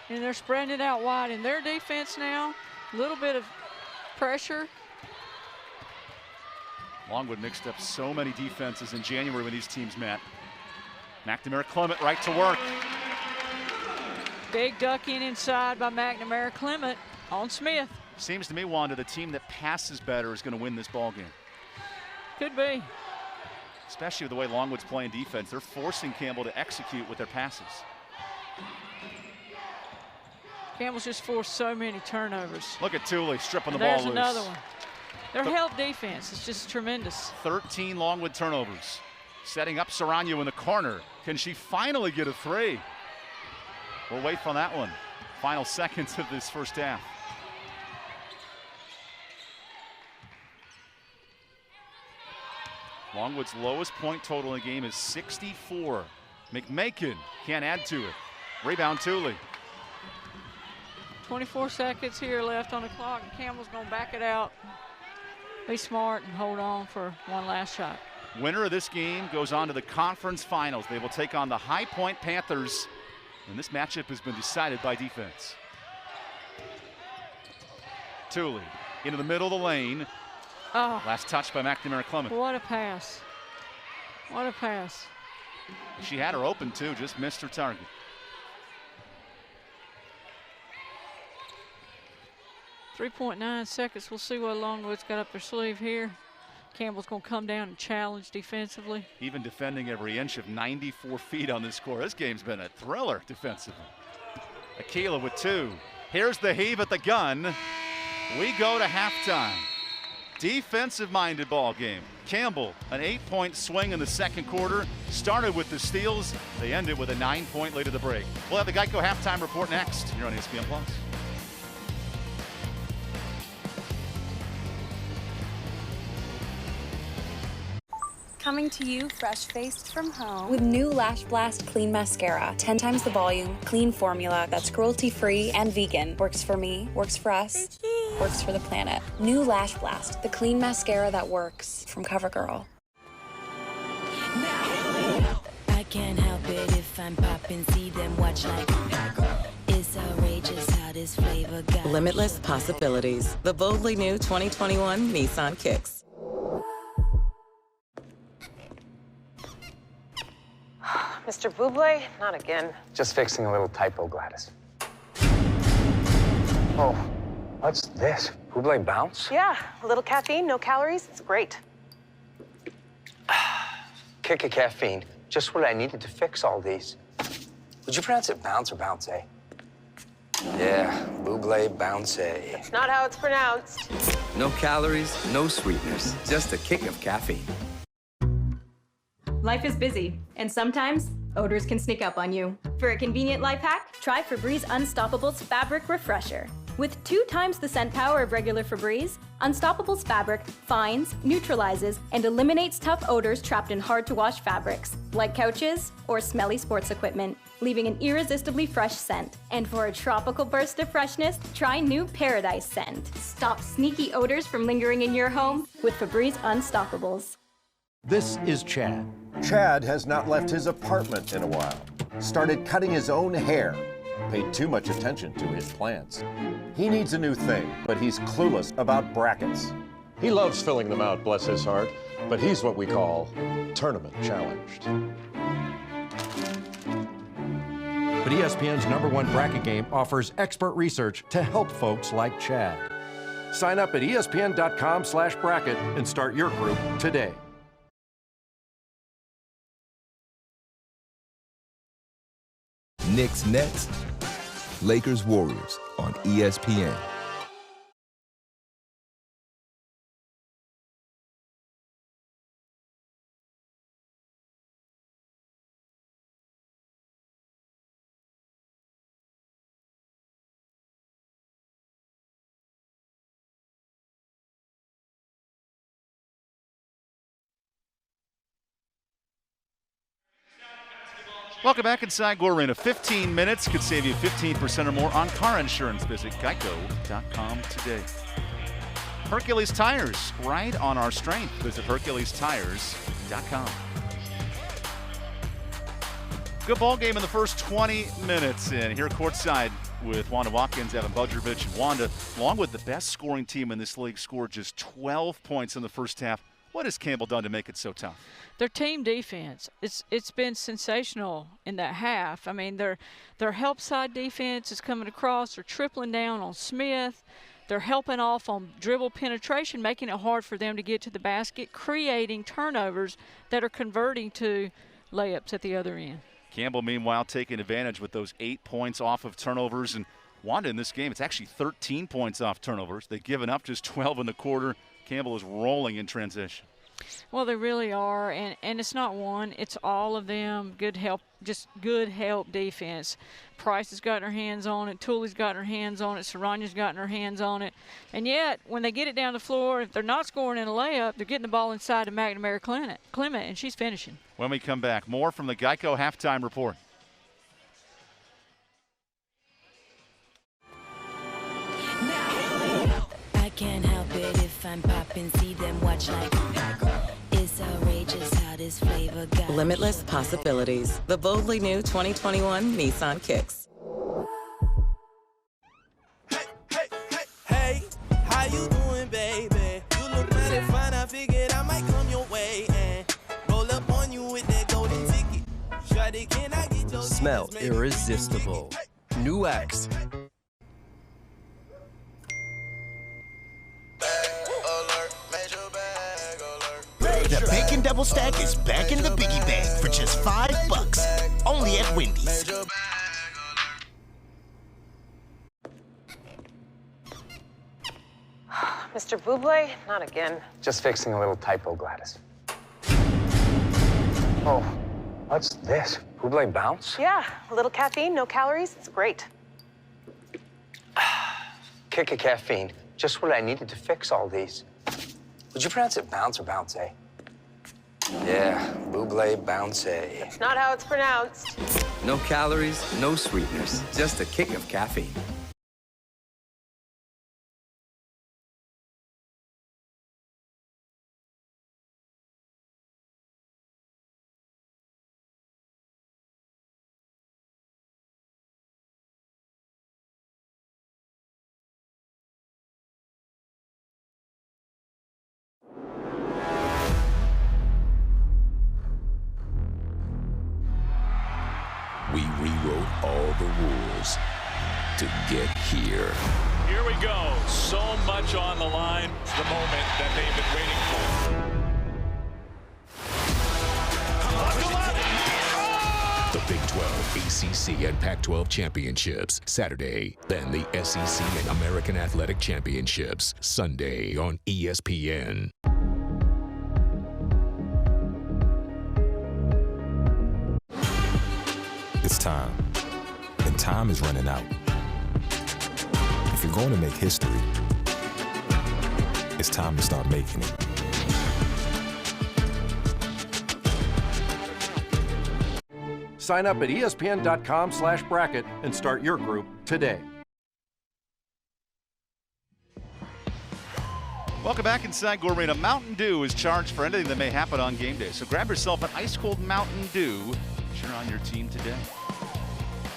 And they're spreading it out wide in their defense now. A little bit of pressure. Longwood mixed up so many defenses in January when these teams met. McNamara Clement right to work. Big duck in inside by McNamara Clement on Smith. Seems to me, Wanda, the team that passes better is going to win this ball game. Could be. Especially with the way Longwood's playing defense. They're forcing Campbell to execute with their passes. Campbell's just forced so many turnovers. Look at Thule stripping the ball loose. There's another one. Their help defense is just tremendous. 13 Longwood turnovers. Setting up Soranya in the corner. Can she finally get a 3? We'll wait for that one. Final seconds of this first half. Longwood's lowest point total in the game is 64. McMakin can't add to it. Rebound Tooley. 24 seconds here left on the clock, and Campbell's going to back it out. Be smart and hold on for one last shot. Winner of this game goes on to the conference finals. They will take on the High Point Panthers, and this matchup has been decided by defense. Tooley into the middle of the lane. Oh. Last touch by McNamara Clement. What a pass. What a pass. She had her open too, just missed her target. .9 seconds. We'll see what Longwood's got up their sleeve here. Campbell's going to come down and challenge defensively. Even defending every inch of 94 feet on this score. This game's been a thriller defensively. Akila with 2. Here's the heave at the gun. We go to halftime. Defensive-minded ball game. Campbell, an 8-point swing in the second quarter. Started with the steals. They ended with a 9-point lead at the break. We'll have the Geico halftime report next here on ESPN+. Coming to you fresh-faced from home with new Lash Blast Clean Mascara. 10 times the volume, clean formula that's cruelty-free and vegan. Works for me, works for us, works for the planet. New Lash Blast, the clean mascara that works, from CoverGirl. I can't help it if I'm popping, see them watch like it's outrageous how this flavor got Limitless possibilities. The boldly new 2021 Nissan Kicks. Mr. Bublé, not again. Just fixing a little typo, Gladys. Oh, what's this? Bublé bounce? Yeah, a little caffeine, no calories. It's great. Kick of caffeine. Just what I needed to fix all these. Would you pronounce it bounce or bounce? Yeah, Bublé bounce. That's not how it's pronounced. No calories, no sweeteners, just a kick of caffeine. Life is busy, and sometimes odors can sneak up on you. For a convenient life hack, try Febreze Unstoppables Fabric Refresher. With 2 times the scent power of regular Febreze, Unstoppables Fabric finds, neutralizes, and eliminates tough odors trapped in hard-to-wash fabrics, like couches or smelly sports equipment, leaving an irresistibly fresh scent. And for a tropical burst of freshness, try new Paradise Scent. Stop sneaky odors from lingering in your home with Febreze Unstoppables. This is Chad. Chad has not left his apartment in a while. Started cutting his own hair. Paid too much attention to his plants. He needs a new thing, but he's clueless about brackets. He loves filling them out, bless his heart, but he's what we call tournament challenged. But ESPN's #1 bracket game offers expert research to help folks like Chad. Sign up at ESPN.com/bracket and start your group today. Knicks Nets, Lakers Warriors on ESPN. Welcome back inside Gore Arena. 15 minutes could save you 15% or more on car insurance. Visit geico.com today. Hercules Tires, right on our strength. Visit HerculesTires.com. Good ball game in the first 20 minutes. And here courtside with Wanda Watkins, Evan Budrovich, and Wanda, along with the best scoring team in this league, scored just 12 points in the first half. What has Campbell done to make it so tough? Their team defense, it's been sensational in that half. I mean, their help side defense is coming across. They're tripling down on Smith. They're helping off on dribble penetration, making it hard for them to get to the basket, creating turnovers that are converting to layups at the other end. Campbell, meanwhile, taking advantage with those 8 points off of turnovers. And Wanda, in this game, it's actually 13 points off turnovers. They've given up just 12 in the quarter. Campbell is rolling in transition. Well, they really are, and it's not one, it's all of them. Good help, just good help defense. Price has gotten her hands on it, Tooley's gotten her hands on it, Saranya's gotten her hands on it. And yet, when they get it down the floor, if they're not scoring in a layup, they're getting the ball inside to McNamara Clement, and she's finishing. When we come back, more from the Geico halftime report. I can't help it if I'm popping, see them watch like it's outrageous how this flavor got Limitless possibilities. The boldly new 2021 Nissan Kicks. Hey, how you doing, baby? You look mighty fine, I figured I might come your way and roll up on you with that golden ticket. Shawty, can I get your Smell irresistible. New X. The Bacon Double Stack is back in the biggie bag for just $5. Only at Wendy's. Mr. Bublé, not again. Just fixing a little typo, Gladys. Oh, what's this? Bublé bounce? Yeah, a little caffeine, no calories. It's great. Kick of caffeine. Just what I needed to fix all these. Would you pronounce it bounce or bounce? Yeah, Bublé bounce. It's not how it's pronounced. No calories, no sweeteners, just a kick of caffeine. We rewrote all the rules to get here. Here we go. So much on the line. It's the moment that they've been waiting for. The Big 12, ACC, and Pac-12 championships, Saturday. Then the SEC and American Athletic Championships, Sunday on ESPN. It's time, and time is running out. If you're going to make history, it's time to start making it. Sign up at ESPN.com/bracket and start your group today. Welcome back inside Gorina. Mountain Dew is charged for anything that may happen on game day. So grab yourself an ice-cold Mountain Dew. Cheer on your team today.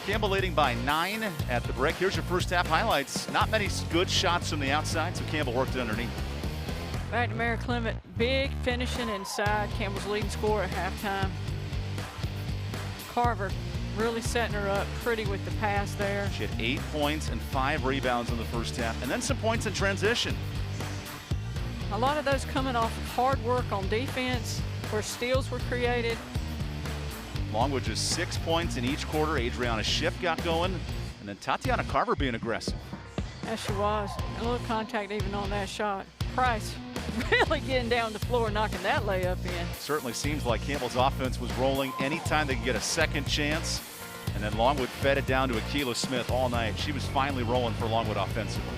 Campbell leading by 9 at the break. Here's your first half highlights. Not many good shots from the outside, so Campbell worked it underneath. McNamara Clement, big finishing inside. Campbell's leading scorer at halftime. Carver really setting her up pretty with the pass there. She had 8 points and 5 rebounds in the first half, and then some points in transition. A lot of those coming off of hard work on defense, where steals were created. Along with just 6 points in each quarter, Adriana Schiff got going, and then Tatiana Carver being aggressive. Yes, she was. A little contact even on that shot. Price really getting down the floor, knocking that layup in. Certainly seems like Campbell's offense was rolling anytime they could get a second chance. And then Longwood fed it down to Akila Smith all night. She was finally rolling for Longwood offensively.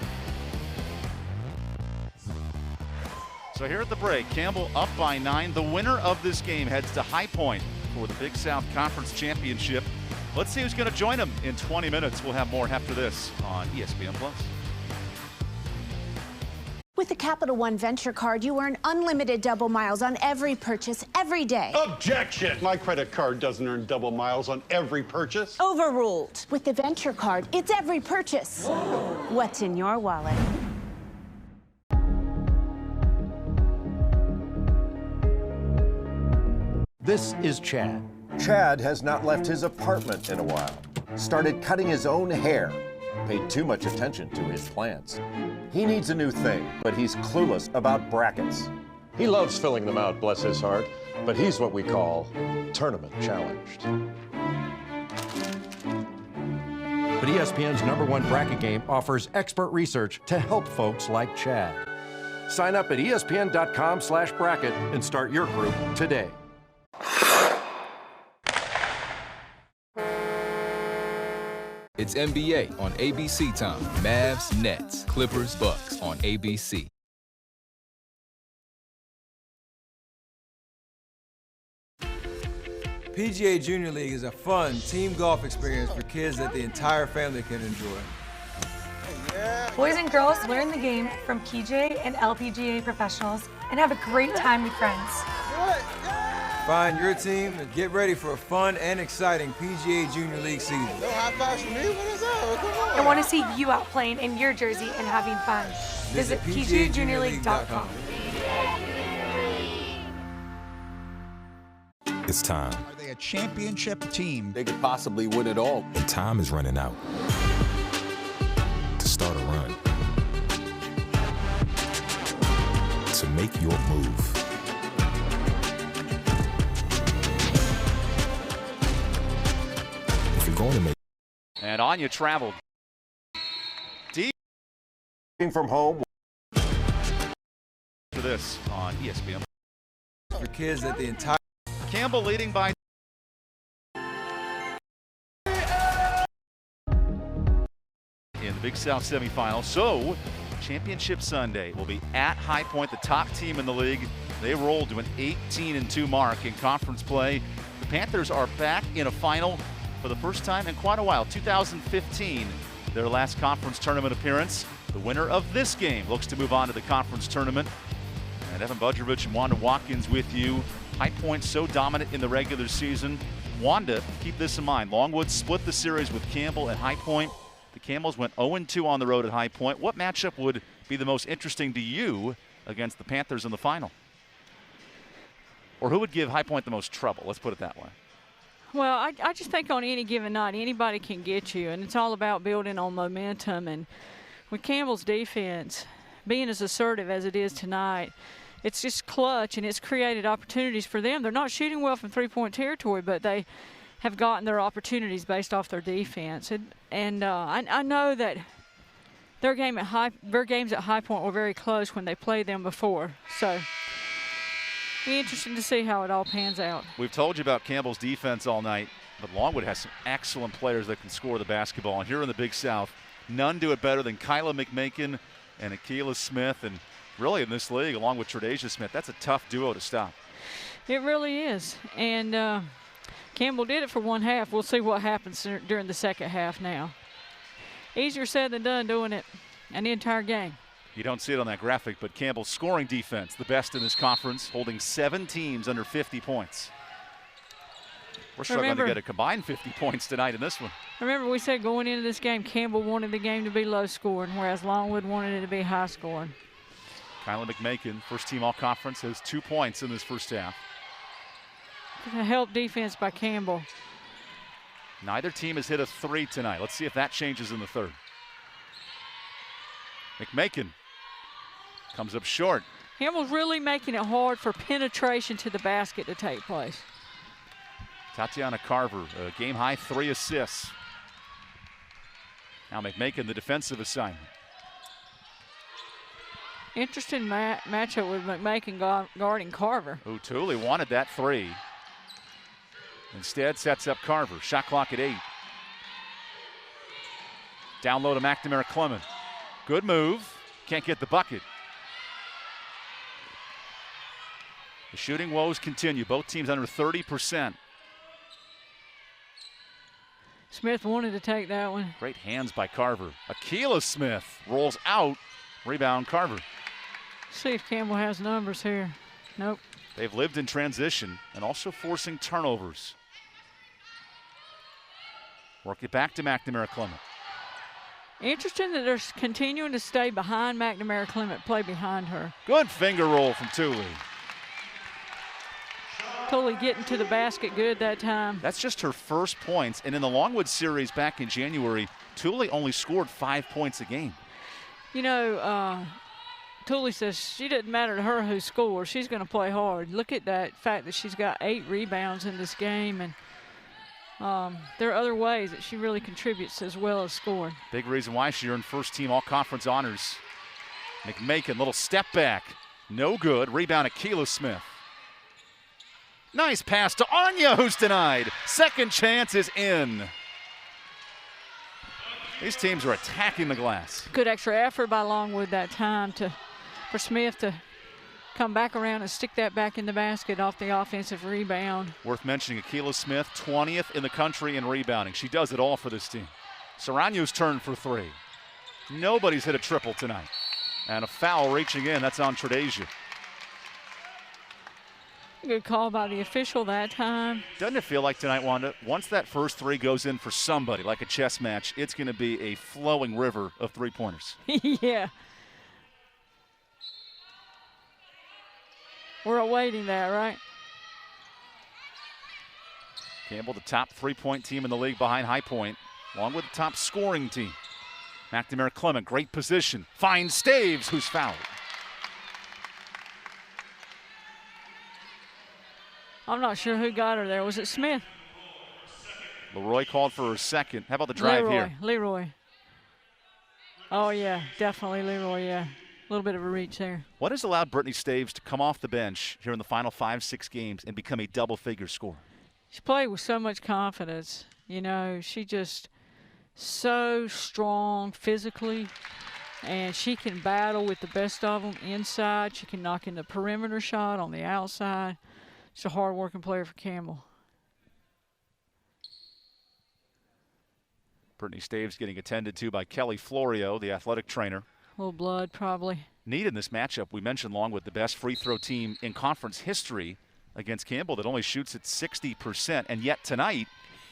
So here at the break, Campbell up by 9. The winner of this game heads to High Point for the Big South Conference Championship. Let's see who's going to join them in 20 minutes. We'll have more after this on ESPN+. With the Capital One Venture Card, you earn unlimited double miles on every purchase every day. Objection! My credit card doesn't earn double miles on every purchase. Overruled. With the Venture Card, it's every purchase. What's in your wallet? This is Chad. Chad has not left his apartment in a while. Started cutting his own hair. Paid too much attention to his plants. He needs a new thing, but he's clueless about brackets. He loves filling them out, bless his heart, but he's what we call tournament challenged. But ESPN's #1 bracket game offers expert research to help folks like Chad. Sign up at ESPN.com/bracket and start your group today. It's NBA on ABC time. Mavs, Nets, Clippers, Bucks on ABC. PGA Junior League is a fun team golf experience for kids that the entire family can enjoy. Boys and girls learn the game from PGA and LPGA professionals and have a great time with friends. Find your team and get ready for a fun and exciting PGA Junior League season. No high fives for me? What is that? Come on. I want to see you out playing in your jersey and having fun. Visit PGAJuniorLeague.com. It's time. Are they a championship team? They could possibly win it all. And time is running out to start a run, to make your move. If you're going to make. And Anya traveled deep from home. For this on ESPN. For kids that the entire. Campbell leading by in the Big South semifinal. So Championship Sunday will be at High Point, the top team in the league. They rolled to an 18-2 mark in conference play. The Panthers are back in a final for the first time in quite a while. 2015, their last conference tournament appearance. The winner of this game looks to move on to the conference tournament. And Evan Budrovich and Wanda Watkins with you. High Point so dominant in the regular season. Wanda, keep this in mind. Longwood split the series with Campbell at High Point. The Camels went 0-2 on the road at High Point. What matchup would be the most interesting to you against the Panthers in the final? Or who would give High Point the most trouble? Let's put it that way. Well, I just think on any given night, anybody can get you, and it's all about building on momentum. And with Campbell's defense being as assertive as it is tonight, it's just clutch, and it's created opportunities for them. They're not shooting well from three-point territory, but they have gotten their opportunities based off their defense. And I know that their games at High Point were very close when they played them before. So it'll be interesting to see how it all pans out. We've told you about Campbell's defense all night, but Longwood has some excellent players that can score the basketball. And here in the Big South, none do it better than Kyla McMakin and Akila Smith. And really in this league, along with Tredasia Smith, that's a tough duo to stop. It really is. And Campbell did it for one half. We'll see what happens during the second half now. Easier said than done doing it an entire game. You don't see it on that graphic, but Campbell's scoring defense, the best in this conference, holding 7 teams under 50 points. We're struggling to get a combined 50 points tonight in this one. Remember, we said going into this game, Campbell wanted the game to be low scoring, whereas Longwood wanted it to be high scoring. Kyla McMakin, first team all conference, has 2 points in this first half. A help defense by Campbell. Neither team has hit a 3 tonight. Let's see if that changes in the third. McMakin comes up short. Campbell's really making it hard for penetration to the basket to take place. Tatiana Carver, a game-high 3 assists. Now McMakin, the defensive assignment. Interesting matchup with McMakin guarding Carver. O'Toole wanted that 3. Instead, sets up Carver. Shot clock at 8. Down low to McNamara Clement. Good move. Can't get the bucket. The shooting woes continue. Both teams under 30%. Smith wanted to take that one. Great hands by Carver. Akila Smith rolls out. Rebound Carver. See if Campbell has numbers here. Nope. They've lived in transition and also forcing turnovers. Work it back to McNamara Clement. Interesting that they're continuing to stay behind McNamara Clement, play behind her. Good finger roll from Thule. Thule getting to the basket good that time. That's just her first points. And in the Longwood series back in January, Thule only scored 5 points a game. You know, Thule says she doesn't matter to her who scores. She's going to play hard. Look at that fact that she's got 8 rebounds in this game. And there are other ways that she really contributes as well as scoring. Big reason why she earned first team all-conference honors McMakin, little step back. No good. Rebound, Akila Smith. Nice pass to Anya, who's denied. Second chance is in. These teams are attacking the glass. Good extra effort by Longwood that time for Smith to come back around and stick that back in the basket off the offensive rebound. Worth mentioning, Akila Smith, 20th in the country in rebounding. She does it all for this team. Serrano's turn for three. Nobody's hit a triple tonight. And a foul reaching in, that's on Tredasia. Good call by the official that time. Doesn't it feel like tonight, Wanda, once that first three goes in for somebody, like a chess match, it's going to be a flowing river of three-pointers. Yeah. We're awaiting that, right? Campbell, the top three-point team in the league behind High Point, along with the top scoring team. McNamara Clement, great position. Finds Staves, who's fouled. I'm not sure who got her there. Was it Smith? Leroy called for her second. How about the drive here? Leroy. Oh, yeah, definitely Leroy, yeah. A little bit of a reach there. What has allowed Brittany Staves to come off the bench here in the final 5-6 games and become a double-figure scorer? She played with so much confidence. You know, she just so strong physically, and she can battle with the best of them inside. She can knock in the perimeter shot on the outside. She's a hard-working player for Campbell. Brittany Staves getting attended to by Kelly Florio, the athletic trainer. A little blood, probably. Need in this matchup, we mentioned Longwood, the best free throw team in conference history against Campbell that only shoots at 60%. And yet tonight,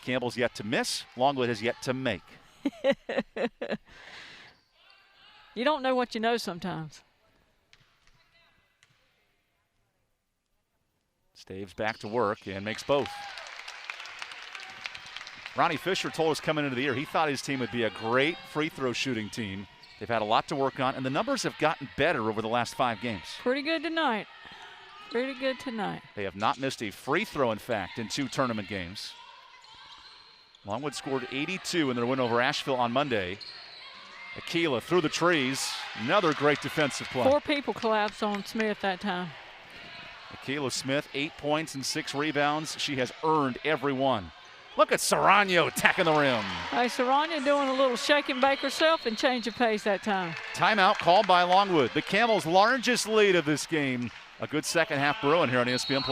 Campbell's yet to miss. Longwood has yet to make. You don't know what you know sometimes. Staves back to work and makes both. Ronnie Fisher told us coming into the year he thought his team would be a great free throw shooting team. They've had a lot to work on, and the numbers have gotten better over the last 5 games. Pretty good tonight. Pretty good tonight. They have not missed a free throw, in fact, in 2 tournament games. Longwood scored 82 in their win over Asheville on Monday. Akila through the trees. Another great defensive play. 4 people collapsed on Smith that time. Akila Smith, 8 points and 6 rebounds. She has earned every one. Look at Serrano attacking the rim. Hey, Serrano doing a little shake and bake herself and change of pace that time. Timeout called by Longwood. The Camels' largest lead of this game. A good second half brewing here on ESPN+.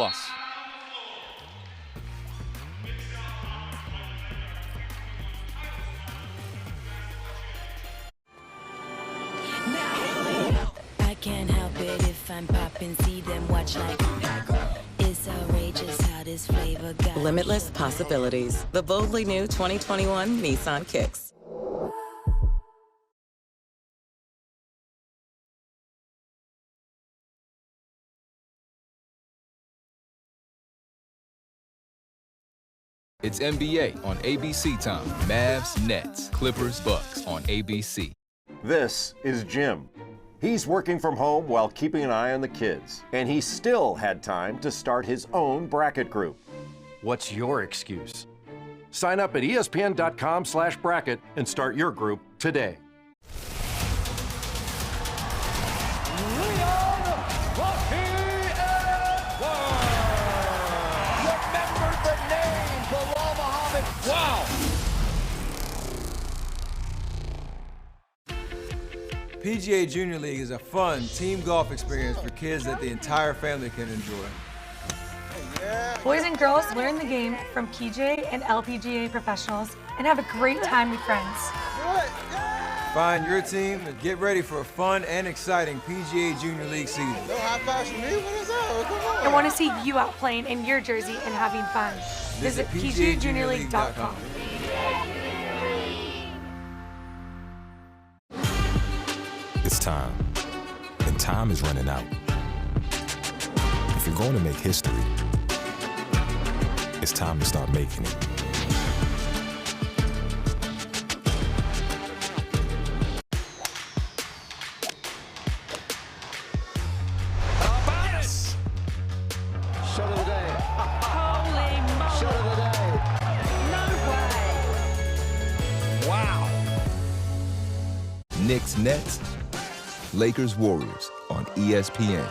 I can't help it if I'm popping, see them watch like it's outrageous how this flavor got Limitless possibilities. The boldly new 2021 Nissan Kicks. It's NBA on ABC time. Mavs, Nets, Clippers, Bucks on ABC. This is Jim. He's working from home while keeping an eye on the kids, and he still had time to start his own bracket group. What's your excuse? Sign up at ESPN.com/bracket and start your group today. Wow! PGA Junior League is a fun team golf experience for kids that the entire family can enjoy. Boys and girls learn the game from PGA and LPGA professionals and have a great time with friends. Find your team and get ready for a fun and exciting PGA Junior League season. No high fives for me? What is that? Come on. I want to see you out playing in your jersey and having fun. Visit PGAJuniorLeague.com. It's time, and time is running out. If you're going to make history, it's time to start making it. Shot of the day. Holy moly. Shot of the day. No way. Wow. Knicks, Nets. Lakers Warriors on ESPN.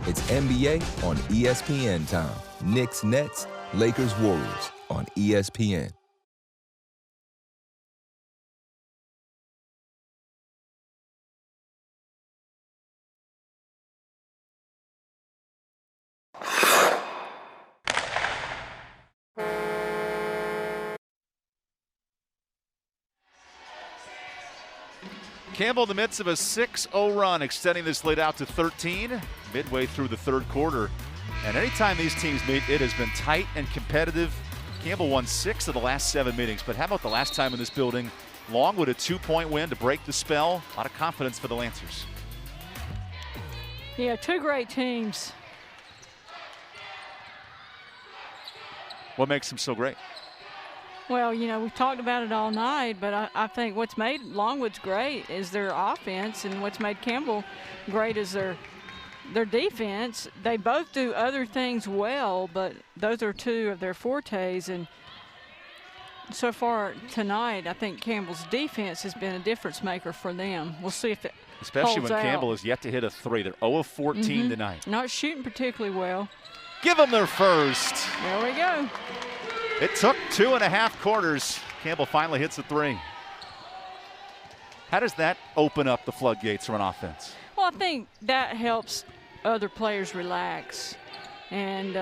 It's NBA on ESPN time. Knicks Nets, Lakers Warriors on ESPN. Campbell in the midst of a 6-0 run, extending this lead out to 13 midway through the third quarter. And anytime these teams meet, it has been tight and competitive. Campbell won 6 of the last 7 meetings, but how about the last time in this building? Longwood, a 2-point win to break the spell. A lot of confidence for the Lancers. Yeah, two great teams. What makes them so great? Well, you know, we've talked about it all night, but I think what's made Longwood's great is their offense, and what's made Campbell great is their defense. They both do other things well, but those are two of their fortes. And so far tonight, I think Campbell's defense has been a difference maker for them. We'll see if it Especially when holds Campbell out. has yet to hit a 3. They're 0 of 14 tonight. Not shooting particularly well. Give them their first. There we go. It took 2.5 quarters. Campbell finally hits a 3. How does that open up the floodgates for an offense? Well, I think that helps other players relax. And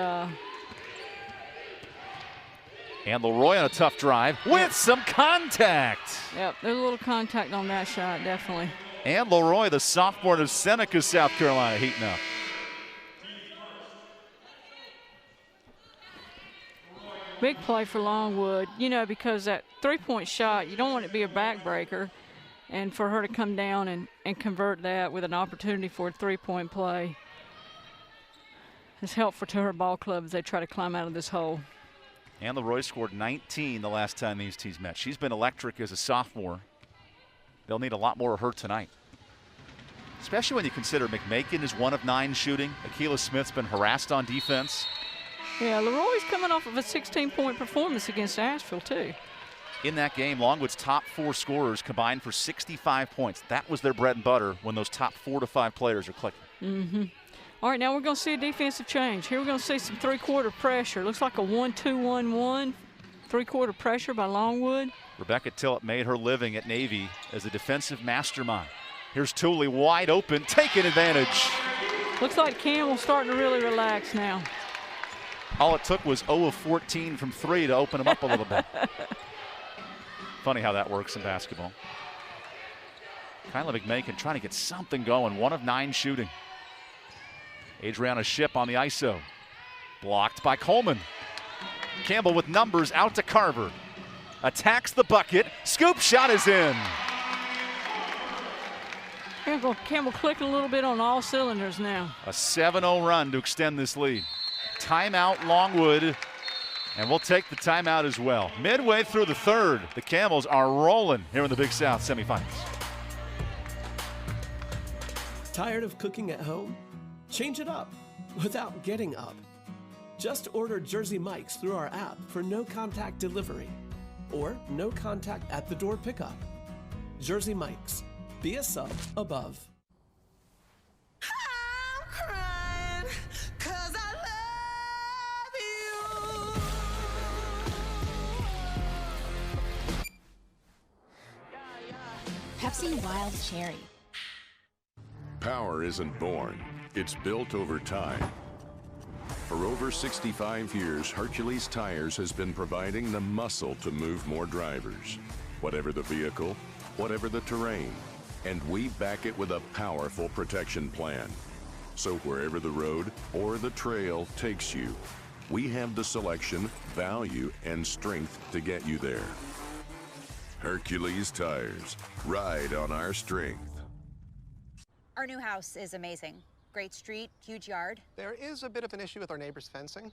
Leroy on a tough drive with some contact. Yep, there's a little contact on that shot, definitely. And Leroy, the sophomore of Seneca, South Carolina, heating up. Big play for Longwood, you know, because that three-point shot, you don't want it to be a backbreaker. And for her to come down and convert that with an opportunity for a three-point play is helpful to her ball club as they try to climb out of this hole. And Leroy scored 19 the last time these teams met. She's been electric as a sophomore. They'll need a lot more of her tonight, especially when you consider McMakin is 1 of 9 shooting. Akila Smith's been harassed on defense. Yeah, Leroy's coming off of a 16-point performance against Asheville, too. In that game, Longwood's top 4 scorers combined for 65 points. That was their bread and butter when those top 4 to 5 players are clicking. All right, now we're going to see a defensive change. Here we're going to see some three-quarter pressure. Looks like a 1-2-1-1, three-quarter pressure by Longwood. Rebecca Tillett made her living at Navy as a defensive mastermind. Here's Tooley wide open, taking advantage. Looks like Campbell starting to really relax now. All it took was 0 of 14 from 3 to open them up a little bit. Funny how that works in basketball. Kyla McMakin trying to get something going. 1 of 9 shooting. Adriana Shipp on the ISO. Blocked by Coleman. Campbell with numbers out to Carver. Attacks the bucket. Scoop shot is in. Campbell clicking a little bit on all cylinders now. A 7-0 run to extend this lead. Timeout Longwood, and we'll take the timeout as well. Midway through the third, the Camels are rolling here in the Big South semifinals. Tired of cooking at home? Change it up without getting up. Just order Jersey Mike's through our app for no-contact delivery or no-contact at-the-door pickup. Jersey Mike's. Be a sub above. Pepsi Wild Cherry. Power isn't born, it's built over time. For over 65 years, Hercules Tires has been providing the muscle to move more drivers. Whatever the vehicle, whatever the terrain, and we back it with a powerful protection plan. So wherever the road or the trail takes you, we have the selection, value, and strength to get you there. Hercules Tires. Ride on our strength. Our new house is amazing. Great street, huge yard. There is a bit of an issue with our neighbor's fencing.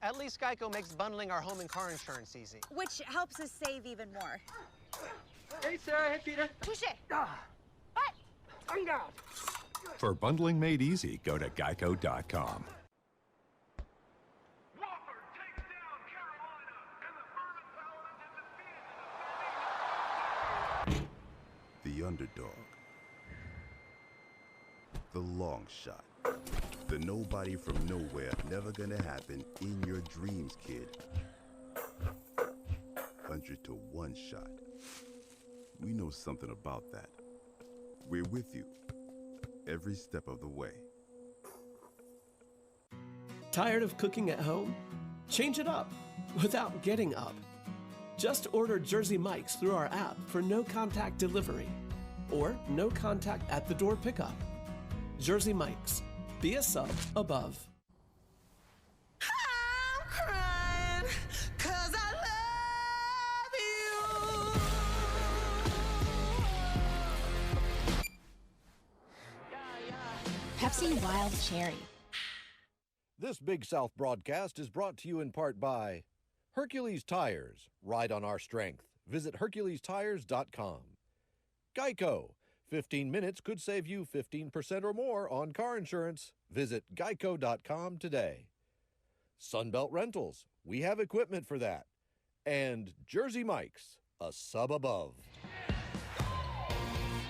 At least Geico makes bundling our home and car insurance easy. Which helps us save even more. Hey, Sarah. Hey, Peter. Touche. For bundling made easy, go to geico.com. The underdog. The long shot. The nobody from nowhere, never gonna happen in your dreams, kid. 100 to 1 shot. We know something about that. We're with you every step of the way. Tired of cooking at home? Change it up without getting up. Just order Jersey Mike's through our app for no-contact delivery or no-contact at-the-door pickup. Jersey Mike's. Be a sub above. Pepsi Wild Cherry. This Big South broadcast is brought to you in part by Hercules Tires. Ride on our strength. Visit HerculesTires.com. Geico. 15 minutes could save you 15% or more on car insurance. Visit Geico.com today. Sunbelt Rentals. We have equipment for that. And Jersey Mike's. A sub above.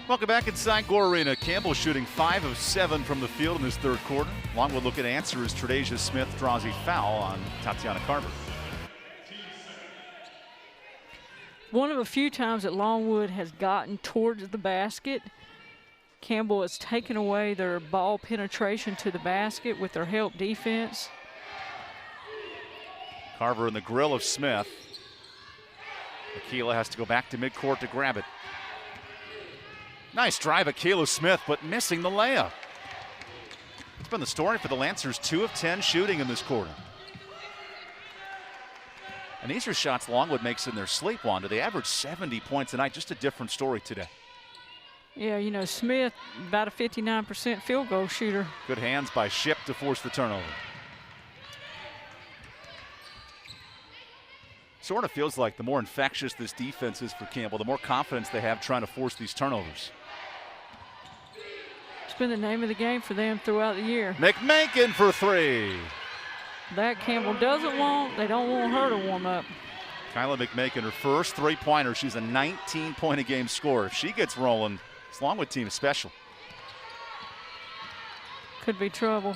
Welcome back inside Gore Arena. Campbell shooting 5 of 7 from the field in this third quarter. Longwood looking to answer as Tre'Dasia Smith draws a foul on Tatiana Carver. One of a few times that Longwood has gotten towards the basket. Campbell has taken away their ball penetration to the basket with their help defense. Carver in the grill of Smith. Akila has to go back to midcourt to grab it. Nice drive, Akila Smith, but missing the layup. It's been the story for the Lancers, 2 of 10 shooting in this quarter. And these are shots Longwood makes in their sleep, Wanda. They average 70 points a night, just a different story today. Yeah, you know, Smith, about a 59% field goal shooter. Good hands by Ship to force the turnover. Sort of feels like the more infectious this defense is for Campbell, the more confidence they have trying to force these turnovers. It's been the name of the game for them throughout the year. McMakin for 3. That Campbell doesn't want. They don't want her to warm up. Kyla McMakin, her first three-pointer. She's a 19-point-a-game scorer. If she gets rolling, this Longwood team is special. Could be trouble.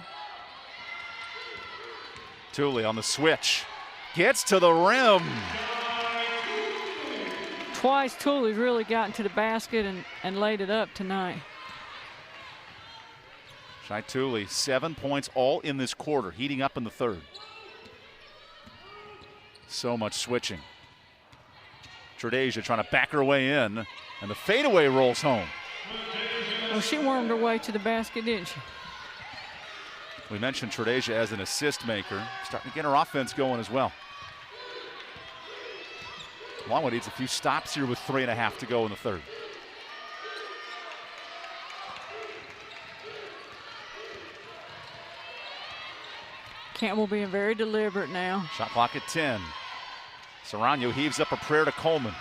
Tooley on the switch. Gets to the rim. Twice Tooley's really gotten to the basket and laid it up tonight. Shai Tooley, 7 points all in this quarter, heating up in the third. So much switching. Tre'Dasia trying to back her way in, and the fadeaway rolls home. Well, she wormed her way to the basket, didn't she? We mentioned Tre'Dasia as an assist maker, starting to get her offense going as well. Longwood needs a few stops here with 3.5 to go in the third. Campbell being very deliberate now. Shot clock at 10. Serrano heaves up a prayer to Coleman.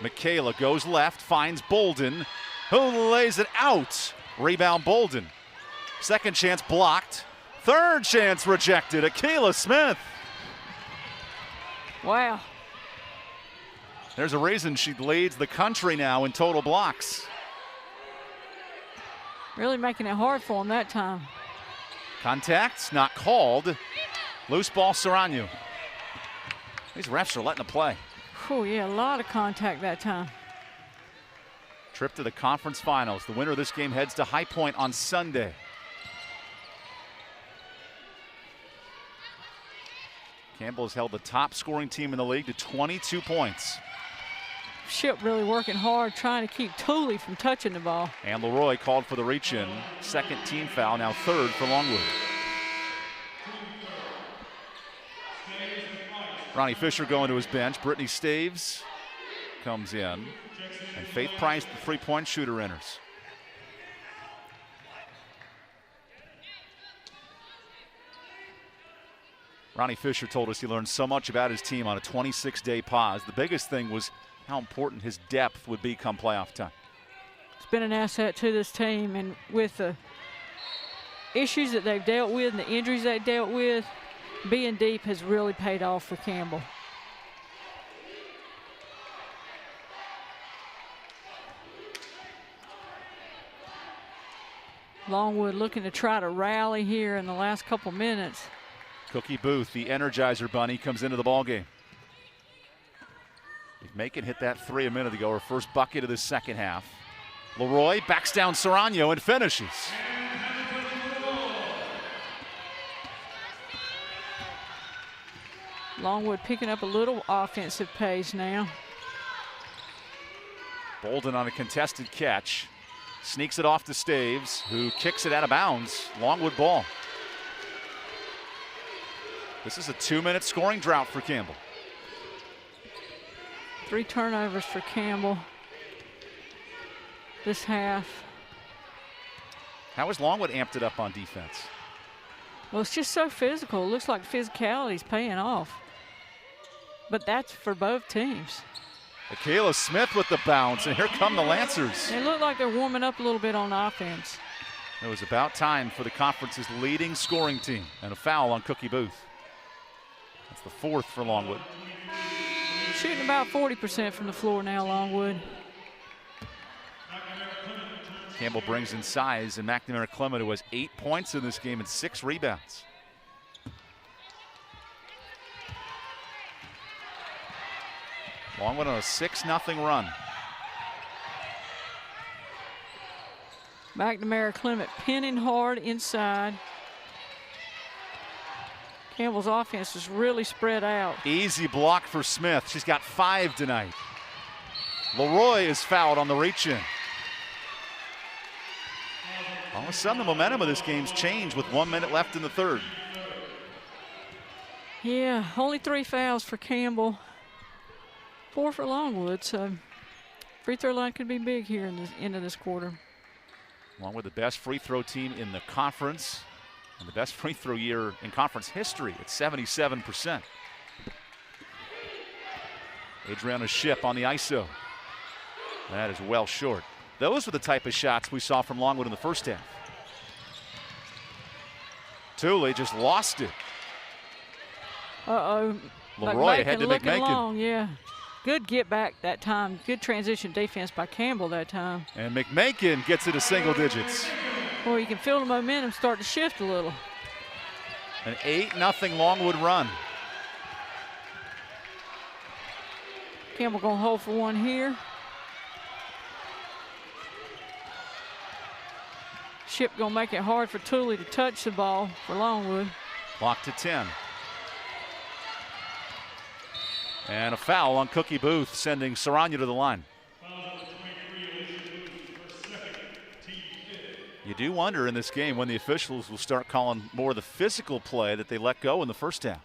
Michaela goes left, finds Bolden, who lays it out. Rebound Bolden. Second chance blocked. Third chance rejected. Akila Smith. Wow. There's a reason she leads the country now in total blocks. Really making it hard for him that time. Contact, not called. Loose ball, Serrano. These refs are letting it play. Oh, yeah, a lot of contact that time. Trip to the conference finals. The winner of this game heads to High Point on Sunday. Campbell has held the top scoring team in the league to 22 points. Ship really working hard, trying to keep Tooley from touching the ball. And Leroy called for the reach-in. Second team foul, now third for Longwood. Ronnie Fisher going to his bench. Brittany Staves comes in. And Faith Price, the three-point shooter, enters. Ronnie Fisher told us he learned so much about his team on a 26-day pause. The biggest thing was how important his depth would be come playoff time. It's been an asset to this team, and with the issues that they've dealt with and the injuries they've dealt with, being deep has really paid off for Campbell. Longwood looking to try to rally here in the last couple minutes. Cookie Booth, the Energizer Bunny, comes into the ballgame. McMakin hit that 3 a minute ago, her first bucket of the second half. Leroy backs down Serrano and finishes. Longwood picking up a little offensive pace now. Bolden on a contested catch. Sneaks it off to Staves, who kicks it out of bounds. Longwood ball. This is a 2-minute scoring drought for Campbell. 3 turnovers for Campbell this half. How has Longwood amped it up on defense? Well, it's just so physical. It looks like physicality's paying off. But that's for both teams. Akayla Smith with the bounce, and here come the Lancers. They look like they're warming up a little bit on offense. It was about time for the conference's leading scoring team, and a foul on Cookie Booth. That's the 4th for Longwood. Shooting about 40% from the floor now, Longwood. Campbell brings in size, and McNamara Clement, who has 8 points in this game and 6 rebounds. Longwood on a 6-0 run. McNamara Clement pinning hard inside. Campbell's offense is really spread out. Easy block for Smith. She's got 5 tonight. Leroy is fouled on the reach-in. All of a sudden, the momentum of this game's changed with 1 minute left in the third. Yeah, only 3 fouls for Campbell. 4 for Longwood, so free throw line could be big here in the end of this quarter. Along with the best free throw team in the conference and the best free throw year in conference history at 77%. Adriana Shipp on the ISO. That is well short. Those were the type of shots we saw from Longwood in the first half. Thule just lost it. Uh-oh. Leroy had to make looking Macon. long, yeah. Good get back that time. Good transition defense by Campbell that time. And McMakin gets it to single digits. Boy, you can feel the momentum start to shift a little. An 8-0 Longwood run. Campbell gonna hold for one here. Shipp gonna make it hard for Thule to touch the ball for Longwood. Blocked to 10. And a foul on Cookie Booth, sending Serrano to the line. You do wonder in this game when the officials will start calling more of the physical play that they let go in the first half.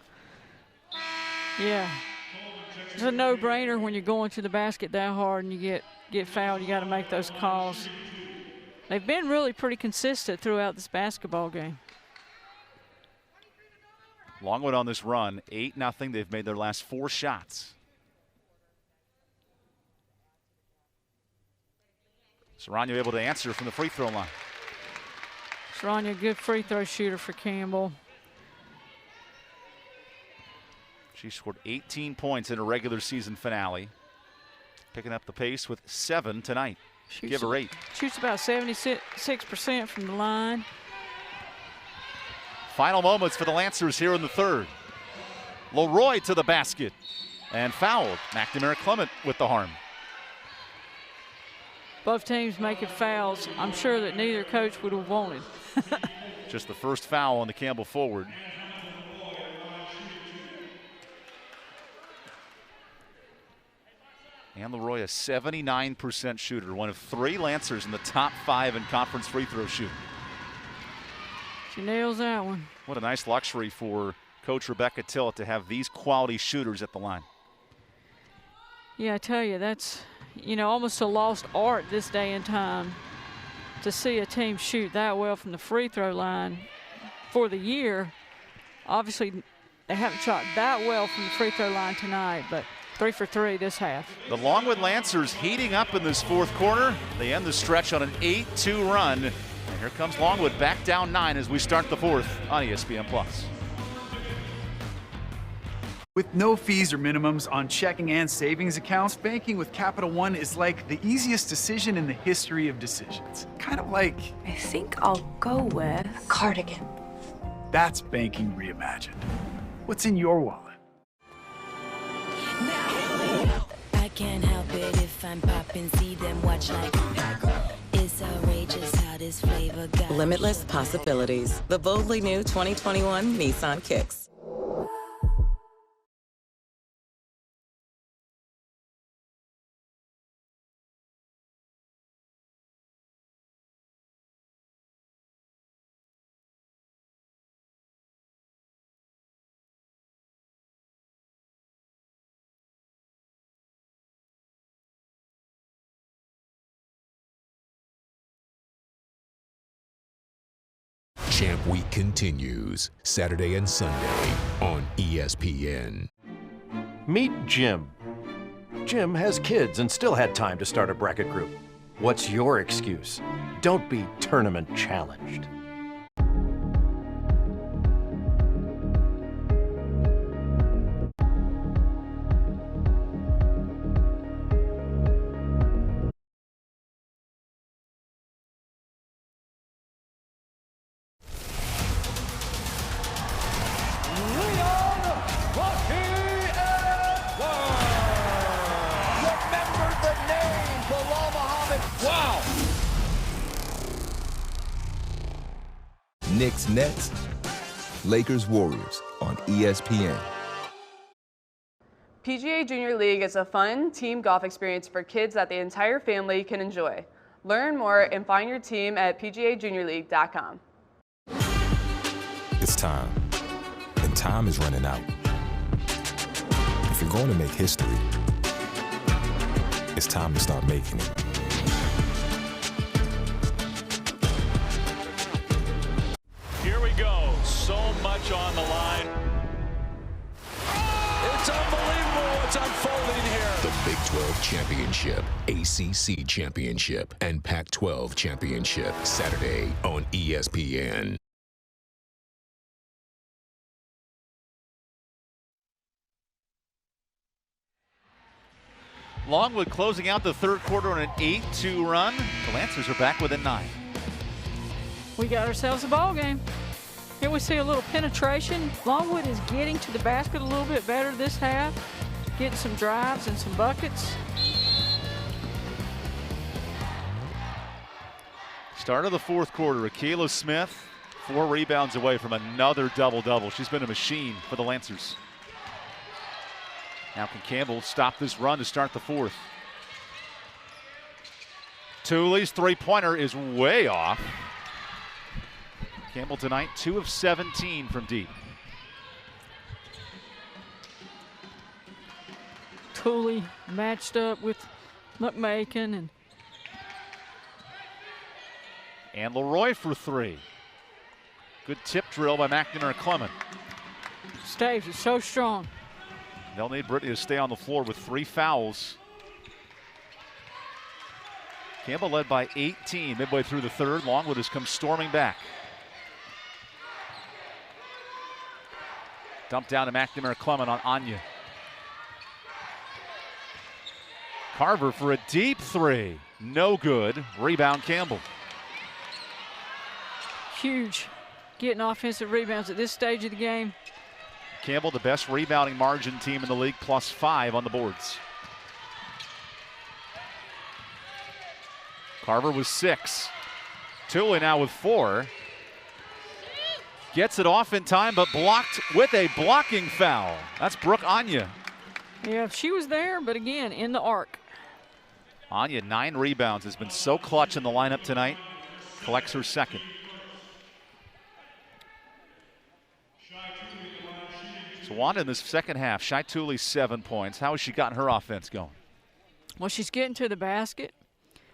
Yeah. It's a no-brainer when you're going to the basket that hard and you get fouled. You got to make those calls. They've been really pretty consistent throughout this basketball game. Longwood on this run, 8-0. They've made their last 4 shots. Serrano able to answer from the free throw line. Serrano, good free throw shooter for Campbell. She scored 18 points in a regular season finale. Picking up the pace with 7 tonight. Give her 8. Shoots about 76% from the line. Final moments for the Lancers here in the third. Leroy to the basket and fouled. McNamara Clement with the harm. Both teams making fouls. I'm sure that neither coach would have wanted. Just the first foul on the Campbell forward. And Leroy, a 79% shooter, one of 3 Lancers in the top 5 in conference free throw shooting. She nails that one. What a nice luxury for Coach Rebecca Tillett to have these quality shooters at the line. Yeah, I tell you, that's, almost a lost art this day and time to see a team shoot that well from the free throw line for the year. Obviously, they haven't shot that well from the free throw line tonight, but 3 for 3 this half. The Longwood Lancers heating up in this fourth quarter. They end the stretch on an 8-2 run. And here comes Longwood back down 9 as we start the fourth on ESPN+. With no fees or minimums on checking and savings accounts, banking with Capital One is like the easiest decision in the history of decisions. Kind of like... I think I'll go with cardigan. That's banking reimagined. What's in your wallet? I can't help it if I'm popping, see them watch like it's outrageous how this flavor got Limitless possibilities. The boldly new 2021 Nissan Kicks. Champ Week continues Saturday and Sunday on ESPN. Meet Jim. Jim has kids and still had time to start a bracket group. What's your excuse? Don't be tournament challenged. Knicks Nets, Lakers Warriors on ESPN. PGA Junior League is a fun team golf experience for kids that the entire family can enjoy. Learn more and find your team at pgajuniorleague.com. It's time, and time is running out. If you're going to make history, it's time to start making it. Here we go. So much on the line. It's unbelievable what's unfolding here. The Big 12 Championship, ACC Championship, and Pac-12 Championship, Saturday on ESPN. Longwood closing out the third quarter on an 8-2 run. The Lancers are back within 9. We got ourselves a ball game. Here we see a little penetration. Longwood is getting to the basket a little bit better this half, getting some drives and some buckets. Start of the fourth quarter, Akela Smith, 4 rebounds away from another double-double. She's been a machine for the Lancers. Now can Campbell stop this run to start the fourth? Tooley's three-pointer is way off. Campbell tonight, 2 of 17 from deep. Tooley matched up with McMakin and Leroy for 3. Good tip drill by McNamara Clement. Staves is so strong. They'll need Brittany to stay on the floor with 3 fouls. Campbell led by 18 midway through the third. Longwood has come storming back. Dump down to McNamara Clement on Anya. Carver for a deep 3. No good. Rebound Campbell. Huge getting offensive rebounds at this stage of the game. Campbell, the best rebounding margin team in the league, +5 on the boards. Carver with 6. Tooley now with 4. Gets it off in time, but blocked with a blocking foul. That's Brooke Anya. Yeah, she was there, but again, in the arc. Anya, 9 rebounds, has been so clutch in the lineup tonight. Collects her second. So Wanda in this second half, Shai Tooley 7 points. How has she gotten her offense going? Well, she's getting to the basket,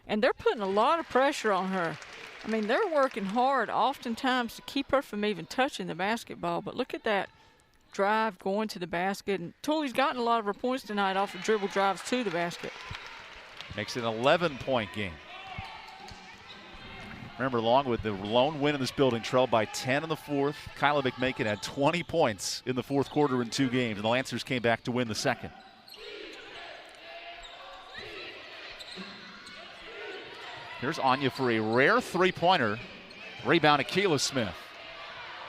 and they're putting a lot of pressure on her. I mean, they're working hard oftentimes to keep her from even touching the basketball, but look at that drive going to the basket. And Tooley's gotten a lot of her points tonight off of dribble drives to the basket. Makes it an 11-point game. Remember, Longwood, the lone win in this building, trailed by 10 in the fourth. Kyla McMakin had 20 points in the fourth quarter in 2 games, and the Lancers came back to win the second. Here's Anya for a rare three-pointer. Rebound, Akela Smith.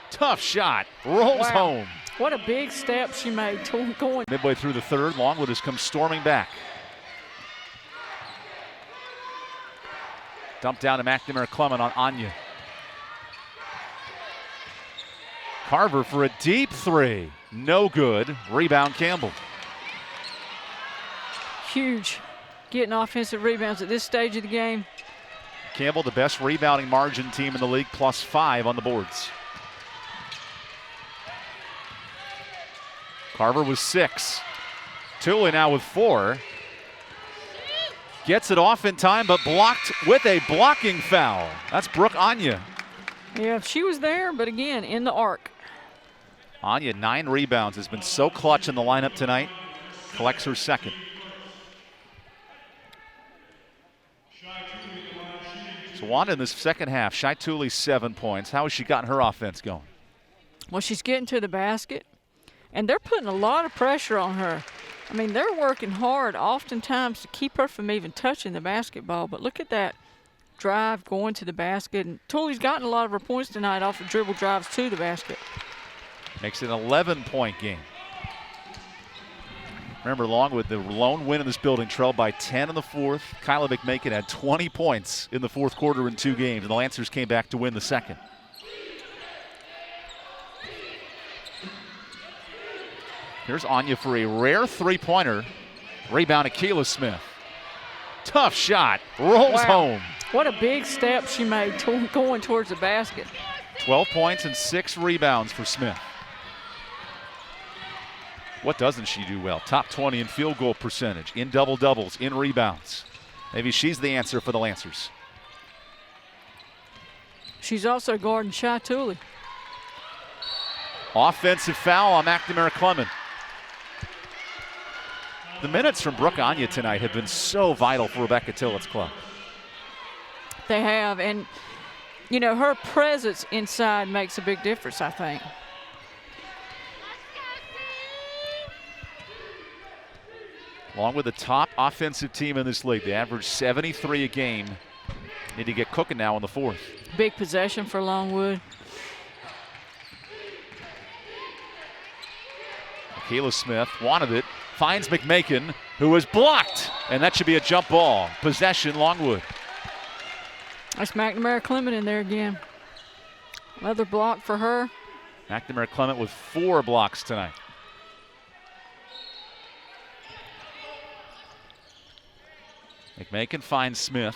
Tough shot. Rolls home. What a big step she made going. Midway through the third, Longwood has come storming back. Dumped down to McNamara Clement on Anya. Carver for a deep three. No good. Rebound, Campbell. Huge. Getting offensive rebounds at this stage of the game. Campbell, the best rebounding margin team in the league, +5 on the boards. Carver with 6. Tooley now with 4. Gets it off in time, but blocked with a blocking foul. That's Brooke Anya. Yeah, she was there, but again, in the arc. Anya, 9 rebounds, has been so clutch in the lineup tonight. Collects her second. So Wanda in this second half, Shai Tooley 7 points. How has she gotten her offense going? Well, she's getting to the basket, and they're putting a lot of pressure on her. I mean, they're working hard oftentimes to keep her from even touching the basketball. But look at that drive going to the basket. And Tooley's gotten a lot of her points tonight off of dribble drives to the basket. Makes it an 11-point game. Remember, Longwood, the lone win in this building, trailed by 10 in the fourth. Kyla McMakin had 20 points in the fourth quarter in 2 games, and the Lancers came back to win the second. Here's Anya for a rare three-pointer. Rebound, Akela Smith. Tough shot. Rolls home. What a big step she made going towards the basket. 12 points and 6 rebounds for Smith. What doesn't she do well? Top 20 in field goal percentage, in double-doubles, in rebounds. Maybe she's the answer for the Lancers. She's also guarding Shai Tooley. Offensive foul on McNamara Clement. The minutes from Brooke Anya tonight have been so vital for Rebecca Tillett's club. They have, and you know, her presence inside makes a big difference, I think. Along with the top offensive team in this league, they average 73 a game. Need to get cooking now in the fourth. Big possession for Longwood. Akela Smith wanted it, finds McMakin, who was blocked, and that should be a jump ball. Possession, Longwood. That's McNamara Clement in there again. Another block for her. McNamara Clement with 4 blocks tonight. McMakin finds Smith.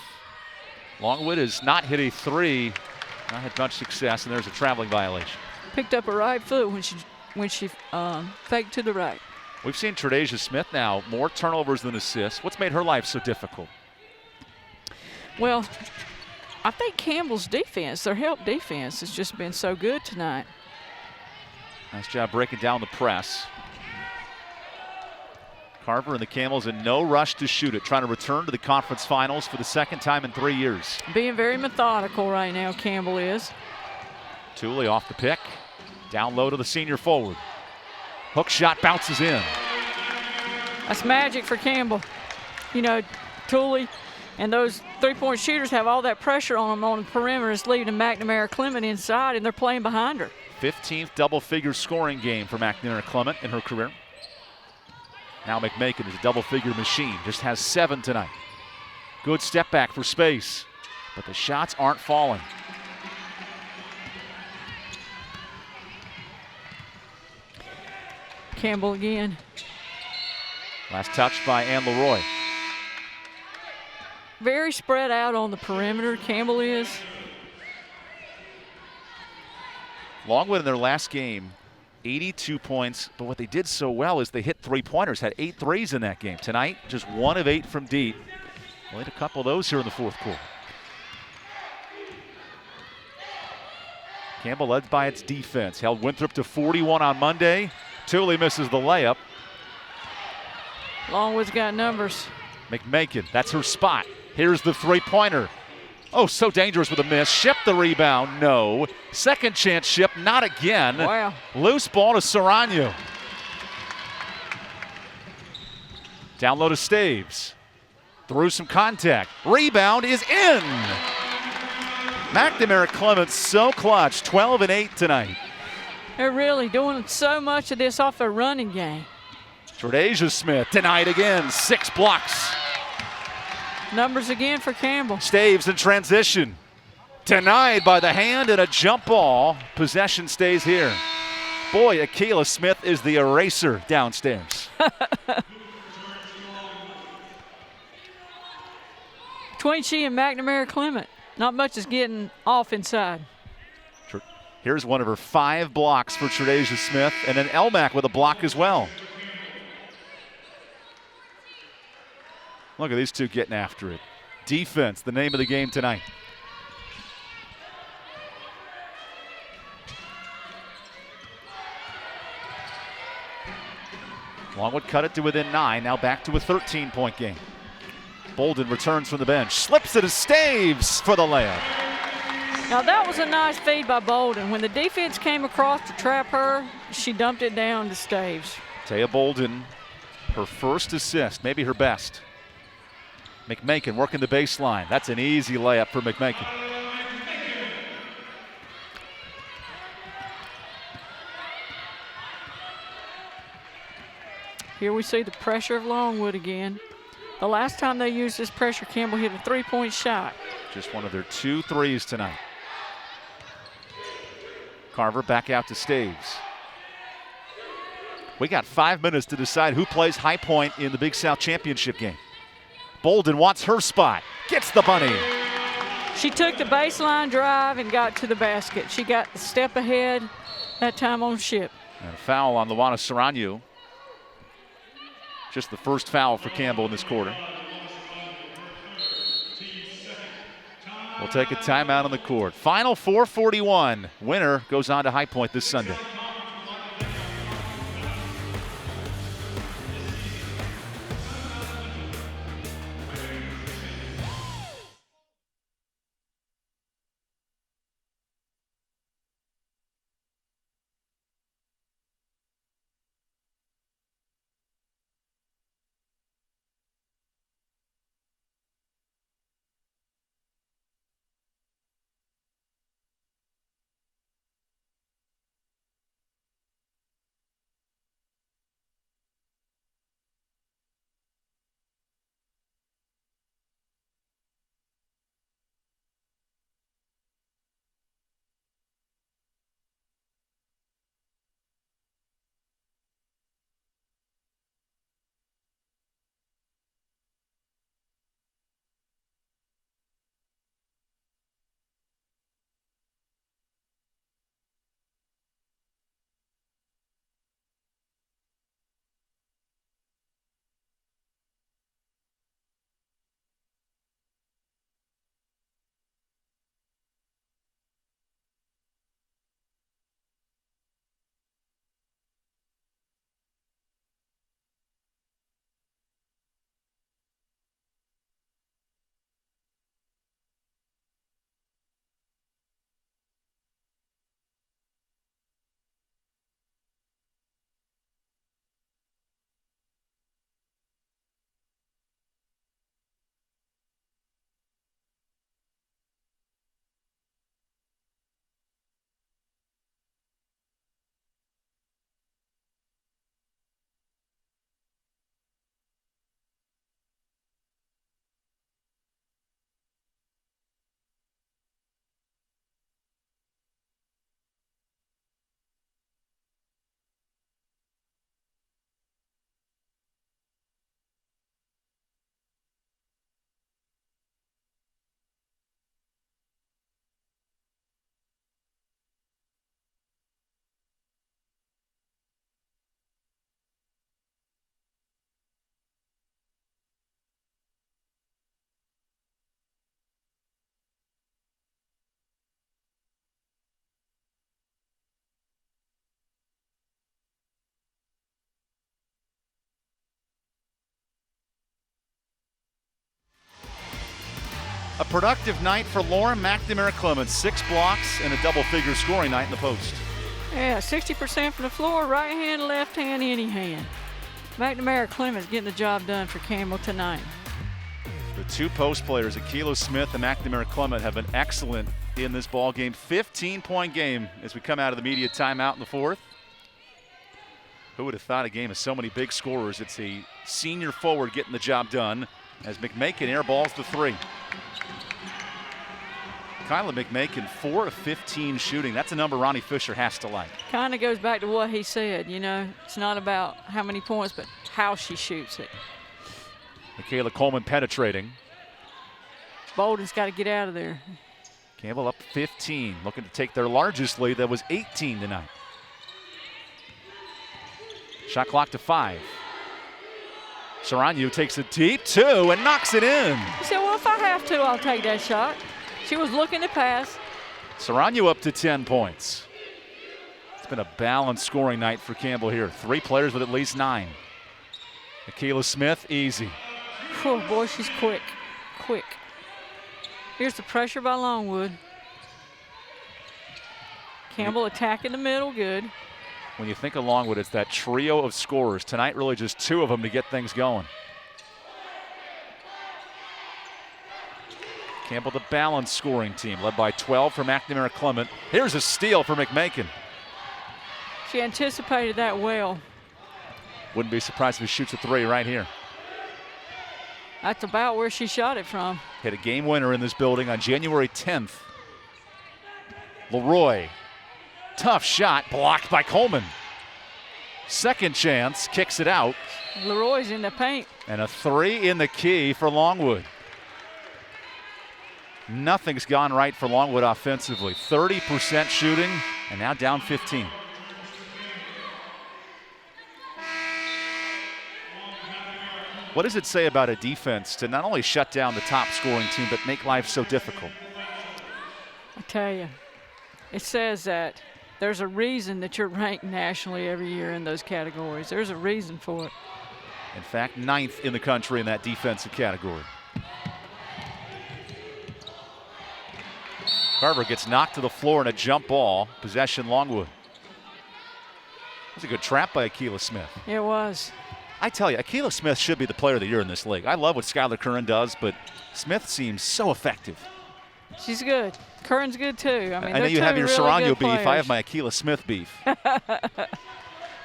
Longwood has not hit a 3, not had much success, and there's a traveling violation. Picked up her right foot when she faked to the right. We've seen Tredasia Smith now more turnovers than assists. What's made her life so difficult? Well, I think Campbell's defense, their help defense, has just been so good tonight. Nice job breaking down the press. Carver and the Camels in no rush to shoot it, trying to return to the conference finals for the second time in 3 years. Being very methodical right now, Campbell is. Tooley off the pick. Down low to the senior forward. Hook shot bounces in. That's magic for Campbell. You know, Tooley and those three-point shooters have all that pressure on them on the perimeter. It's leaving McNamara Clement inside, and they're playing behind her. 15th double-figure scoring game for McNamara Clement in her career. Now McMakin is a double-figure machine, just has 7 tonight. Good step back for space, but the shots aren't falling. Campbell again. Last touch by Ann Leroy. Very spread out on the perimeter, Campbell is. Longwood in their last game, 82 points, but what they did so well is they hit three-pointers, had 8 threes in that game. Tonight, just 1 of 8 from deep. We'll hit a couple of those here in the fourth quarter. Campbell led by its defense, held Winthrop to 41 on Monday, Tooley misses the layup. Longwood's got numbers. McMakin, that's her spot. Here's the three-pointer. Oh, so dangerous with a miss. Ship the rebound, no. Second chance Ship, not again. Wow. Loose ball to Sarano. Down low to Staves. Through some contact. Rebound is in. McNamara Clements so clutch, 12 and 8 tonight. They're really doing so much of this off their running game. Tre'Dasia Smith tonight again, 6 blocks. Numbers again for Campbell. Staves in transition. Denied by the hand and a jump ball. Possession stays here. Boy, Akila Smith is the eraser downstairs. Between she and McNamara Clement, not much is getting off inside. Here's one of her 5 blocks for Tre'Dasia Smith, and then Elmack with a block as well. Look at these two getting after it. Defense, the name of the game tonight. Longwood cut it to within 9, now back to a 13-point game. Bolden returns from the bench, slips it to Staves for the layup. Now that was a nice feed by Bolden. When the defense came across to trap her, she dumped it down to Staves. Taya Bolden, her first assist, maybe her best. McMakin working the baseline. That's an easy layup for McMakin. Here we see the pressure of Longwood again. The last time they used this pressure, Campbell hit a 3-point shot. Just one of their 2 threes tonight. Carver back out to Staves. We got 5 minutes to decide who plays High Point in the Big South Championship game. Bolden wants her spot, gets the bunny. She took the baseline drive and got to the basket. She got the step ahead that time on Ship. And a foul on Luana Sarano. Just the first foul for Campbell in this quarter. We'll take a timeout on the court. Final 4:41. Winner goes on to High Point this Sunday. A productive night for Lauren McNamara Clements. 6 blocks and a double-figure scoring night in the post. Yeah, 60% from the floor, right hand, left hand, any hand. McNamara Clements getting the job done for Campbell tonight. The 2 post players, Akilah Smith and McNamara Clement, have been excellent in this ball game. 15-point game as we come out of the media timeout in the 4th. Who would have thought a game of so many big scorers? It's a senior forward getting the job done as McMakin airballs the 3. Kyla McMakin, 4 of 15 shooting. That's a number Ronnie Fisher has to like. Kind of goes back to what he said, you know. It's not about how many points, but how she shoots it. Michaela Coleman penetrating. Bolden's got to get out of there. Campbell up 15, looking to take their largest lead. That was 18 tonight. Shot clock to 5. Saranyu takes a deep 2 and knocks it in. He said, well, if I have to, I'll take that shot. She was looking to pass. Saranyu up to 10 points. It's been a balanced scoring night for Campbell here. 3 players with at least 9. Akilah Smith, easy. Oh, boy, she's quick. Quick. Here's the pressure by Longwood. Campbell attacking the middle, good. When you think of Longwood, it's that trio of scorers. Tonight, really just 2 of them to get things going. Campbell, the balanced scoring team, led by 12 for McNamara Clement. Here's a steal for McMakin. She anticipated that well. Wouldn't be surprised if he shoots a 3 right here. That's about where she shot it from. Hit a game winner in this building on January 10th. Leroy, tough shot, blocked by Coleman. Second chance, kicks it out. Leroy's in the paint. And a 3 in the key for Longwood. Nothing's gone right for Longwood offensively. 30% shooting, and now down 15. What does it say about a defense to not only shut down the top scoring team, but make life so difficult? I tell you, it says that there's a reason that you're ranked nationally every year in those categories. There's a reason for it. In fact, 9th in the country in that defensive category. Carver gets knocked to the floor in a jump ball. Possession Longwood. It was a good trap by Akilah Smith. It was. I tell you, Akilah Smith should be the player of the year in this league. I love what Skylar Curran does, but Smith seems so effective. She's good. Curran's good too. I mean, I know you have your really Saranyu beef. players. I have my Akilah Smith beef.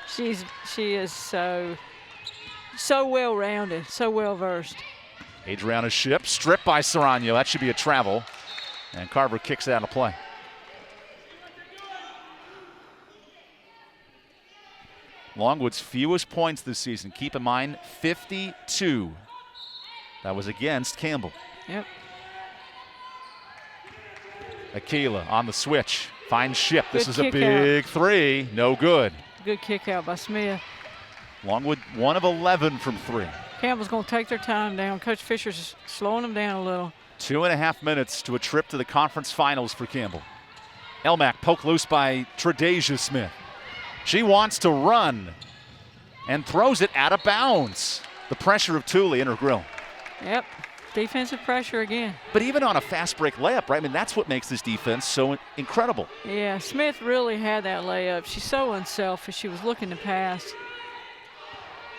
She is so well-rounded, so well-versed. Adriana Ship, stripped by Saranyu. That should be a travel. And Carver kicks it out of play. Longwood's fewest points this season. Keep in mind, 52. That was against Campbell. Yep. Akilah on the switch. Finds Ship. This is a kick big 3. No good. Good kick out by Smith. Longwood 1 of 11 from 3. Campbell's going to take their time down. Coach Fisher's slowing them down a little. 2.5 minutes to a trip to the conference finals for Campbell. Elmack poked loose by Tredasia Smith. She wants to run and throws it out of bounds. The pressure of Thule in her grill. Yep, defensive pressure again. But even on a fast break layup, right? I mean, that's what makes this defense so incredible. Yeah, Smith really had that layup. She's so unselfish. She was looking to pass.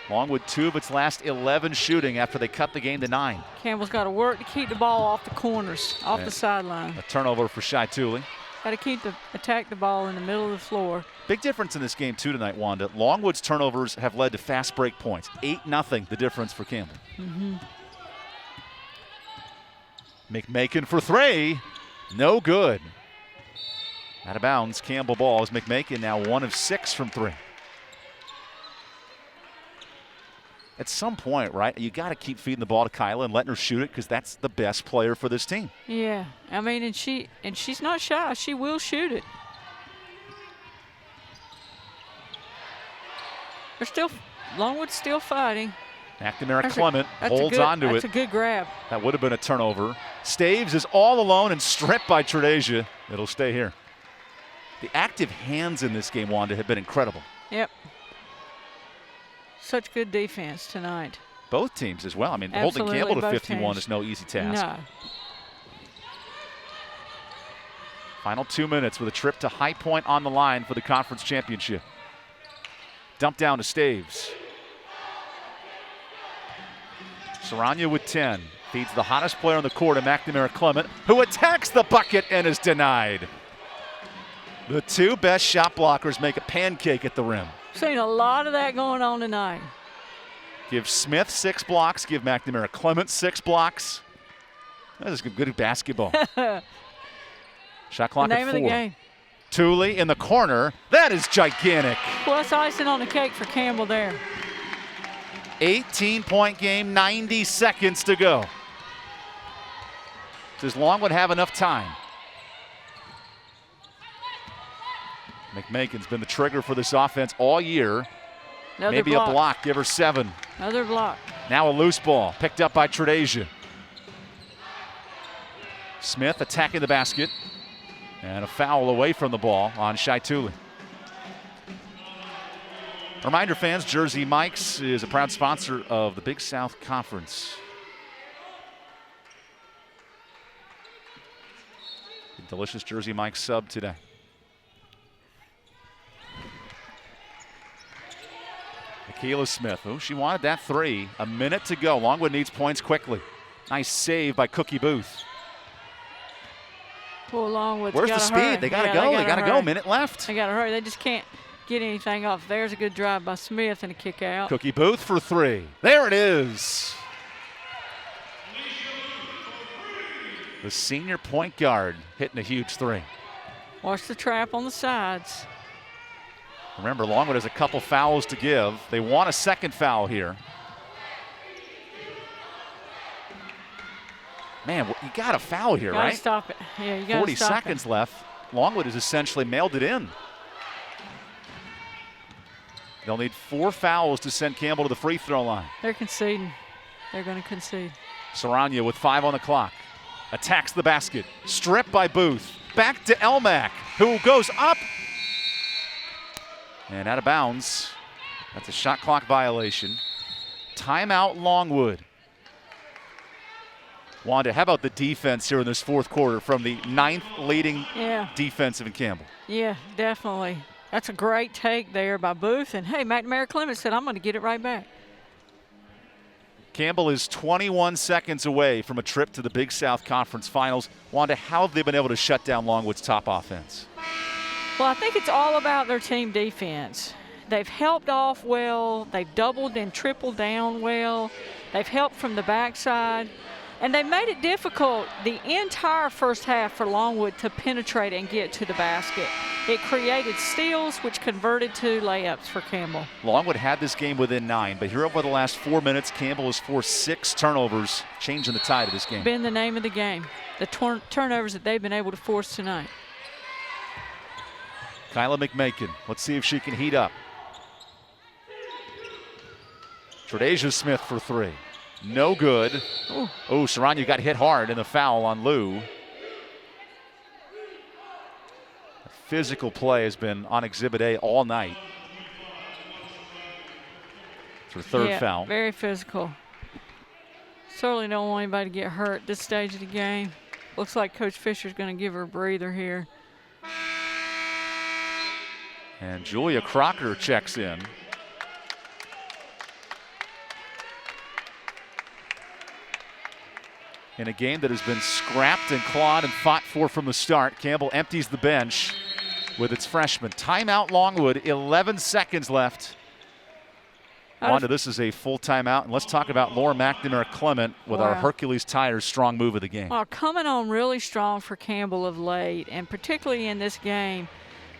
Longwood 2 of its last 11 shooting after they cut the game to 9. Campbell's got to work to keep the ball off the corners, off the sideline. A turnover for Shai Thule. Got to attack the ball in the middle of the floor. Big difference in this game too tonight, Wanda. Longwood's turnovers have led to fast break points. 8-0 the difference for Campbell. McMakin for 3. No good. Out of bounds, Campbell ball as McMakin now 1 of 6 from 3. At some point, right, you got to keep feeding the ball to Kyla and letting her shoot it because that's the best player for this team. Yeah, I mean, and she's not shy. She will shoot it. Longwood's still fighting. McNamara Clement holds onto it. That's a good grab. That would have been a turnover. Staves is all alone and stripped by Tredasia. It'll stay here. The active hands in this game, Wanda, have been incredible. Yep. Such good defense tonight. Both teams as well. I mean, Absolutely, holding Campbell to both 51 teams. is no easy task. No. Final 2 minutes with a trip to High Point on the line for the conference championship. Dump down to Staves. Saranya with 10. Feeds the hottest player on the court, McNamara Clement, who attacks the bucket and is denied. The two best shot blockers make a pancake at the rim. Seen a lot of that going on tonight. Give Smith 6 blocks. Give McNamara Clement 6 blocks. That is good basketball. Shot clock the name at 4. Of the game. Tooley in the corner. That is gigantic. Plus icing on the cake for Campbell there. 18-point game, 90 seconds to go. Does Longwood have enough time? McMakin's been the trigger for this offense all year. Another Maybe block. a block, give her 7. Another block. Now a loose ball, picked up by Tredasia. Smith attacking the basket. And a foul away from the ball on Shai Tooley. Reminder fans, Jersey Mike's is a proud sponsor of the Big South Conference. Delicious Jersey Mike's sub today. Akela Smith, oh, she wanted that 3. A minute to go. Longwood needs points quickly. Nice save by Cookie Booth. Pull Longwood. Where's the speed? Hurry. They got to go. They got to go. Minute left. They got to hurry. They just can't get anything off. There's a good drive by Smith and a kick out. Cookie Booth for 3. There it is. The senior point guard hitting a huge 3. Watch the trap on the sides. Remember, Longwood has a couple fouls to give. They want a second foul here. Man, you got a foul here, right? Stop it. Yeah, you got 40 to stop seconds left. Longwood has essentially mailed it in. They'll need 4 fouls to send Campbell to the free throw line. They're conceding. They're going to concede. Saranya with 5 on the clock. Attacks the basket. Stripped by Booth. Back to Elmack, who goes up. And out of bounds. That's a shot clock violation. Timeout Longwood. Wanda, how about the defense here in this fourth quarter from the 9th leading defensive in Campbell? Yeah, definitely. That's a great take there by Booth. And, hey, McNamara Clement said, I'm going to get it right back. Campbell is 21 seconds away from a trip to the Big South Conference Finals. Wanda, how have they been able to shut down Longwood's top offense? Well, I think it's all about their team defense. They've helped off well. They've doubled and tripled down well. They've helped from the backside. And they made it difficult the entire first half for Longwood to penetrate and get to the basket. It created steals, which converted to layups for Campbell. Longwood had this game within 9, but here over the last 4 minutes, Campbell has forced 6 turnovers, changing the tide of this game. Been the name of the game, the turnovers that they've been able to force tonight. Kyla McMakin, let's see if she can heat up. Tredasia Smith for 3. No good. Oh, Saranya got hit hard in the foul on Lou. Physical play has been on Exhibit A all night. It's her 3rd foul. Very physical. Certainly don't want anybody to get hurt at this stage of the game. Looks like Coach Fisher's going to give her a breather here. And Julia Crocker checks in. In a game that has been scrapped and clawed and fought for from the start, Campbell empties the bench with its freshman. Timeout Longwood, 11 seconds left. Wanda, this is a full timeout. And let's talk about Laura McNamara Clement with our Hercules Tires strong move of the game. Coming on really strong for Campbell of late, and particularly in this game,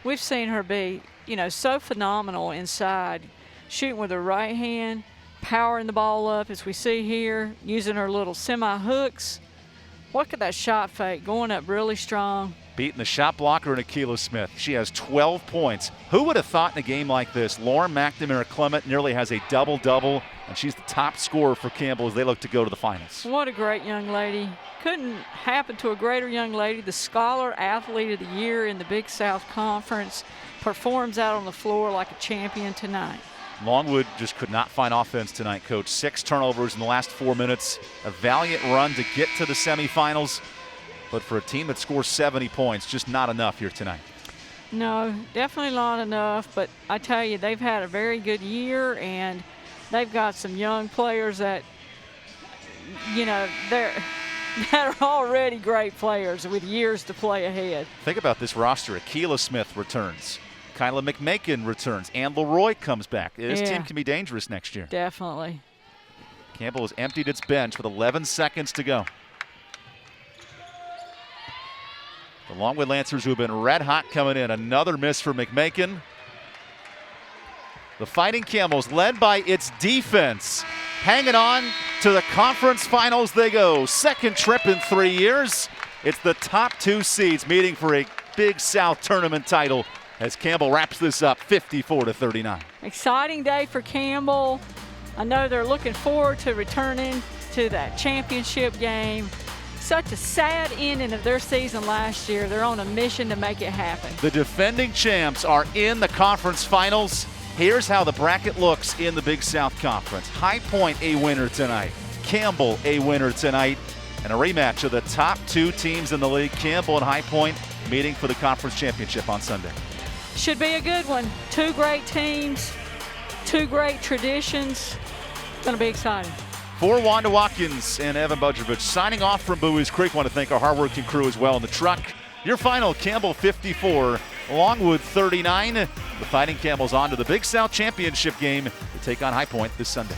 we've seen her be, so phenomenal inside, shooting with her right hand, powering the ball up as we see here, using her little semi-hooks. Look at that shot fake, going up really strong. Beating the shot blocker in Akela Smith. She has 12 points. Who would have thought in a game like this, Lauren McNamara Clement nearly has a double-double, and she's the top scorer for Campbell as they look to go to the finals. What a great young lady. Couldn't happen to a greater young lady. The Scholar Athlete of the Year in the Big South Conference performs out on the floor like a champion tonight. Longwood just could not find offense tonight, Coach. 6 turnovers in the last 4 minutes. A valiant run to get to the semifinals. But for a team that scores 70 points, just not enough here tonight. No, definitely not enough. But I tell you, they've had a very good year, and they've got some young players that, that are already great players with years to play ahead. Think about this roster. Akila Smith returns. Kyla McMakin returns. And Leroy comes back. This team can be dangerous next year. Definitely. Campbell has emptied its bench with 11 seconds to go. The Longwood Lancers, who have been red hot coming in. Another miss for McMakin. The Fighting Camels, led by its defense, hanging on to the conference finals they go. Second trip in 3 years. It's the top 2 seeds meeting for a Big South tournament title as Campbell wraps this up 54-39. Exciting day for Campbell. I know they're looking forward to returning to that championship game. Such a sad ending of their season last year. They're on a mission to make it happen. The defending champs are in the conference finals. Here's how the bracket looks in the Big South Conference. High Point a winner tonight. Campbell a winner tonight. And a rematch of the top 2 teams in the league, Campbell and High Point, meeting for the conference championship on Sunday. Should be a good one. 2 great teams, 2 great traditions. It's going to be exciting. For Wanda Watkins and Evan Budrovich, signing off from Bowie's Creek. Want to thank our hardworking crew as well in the truck. Your final, Campbell 54, Longwood 39. The Fighting Camels on to the Big South Championship game to take on High Point this Sunday.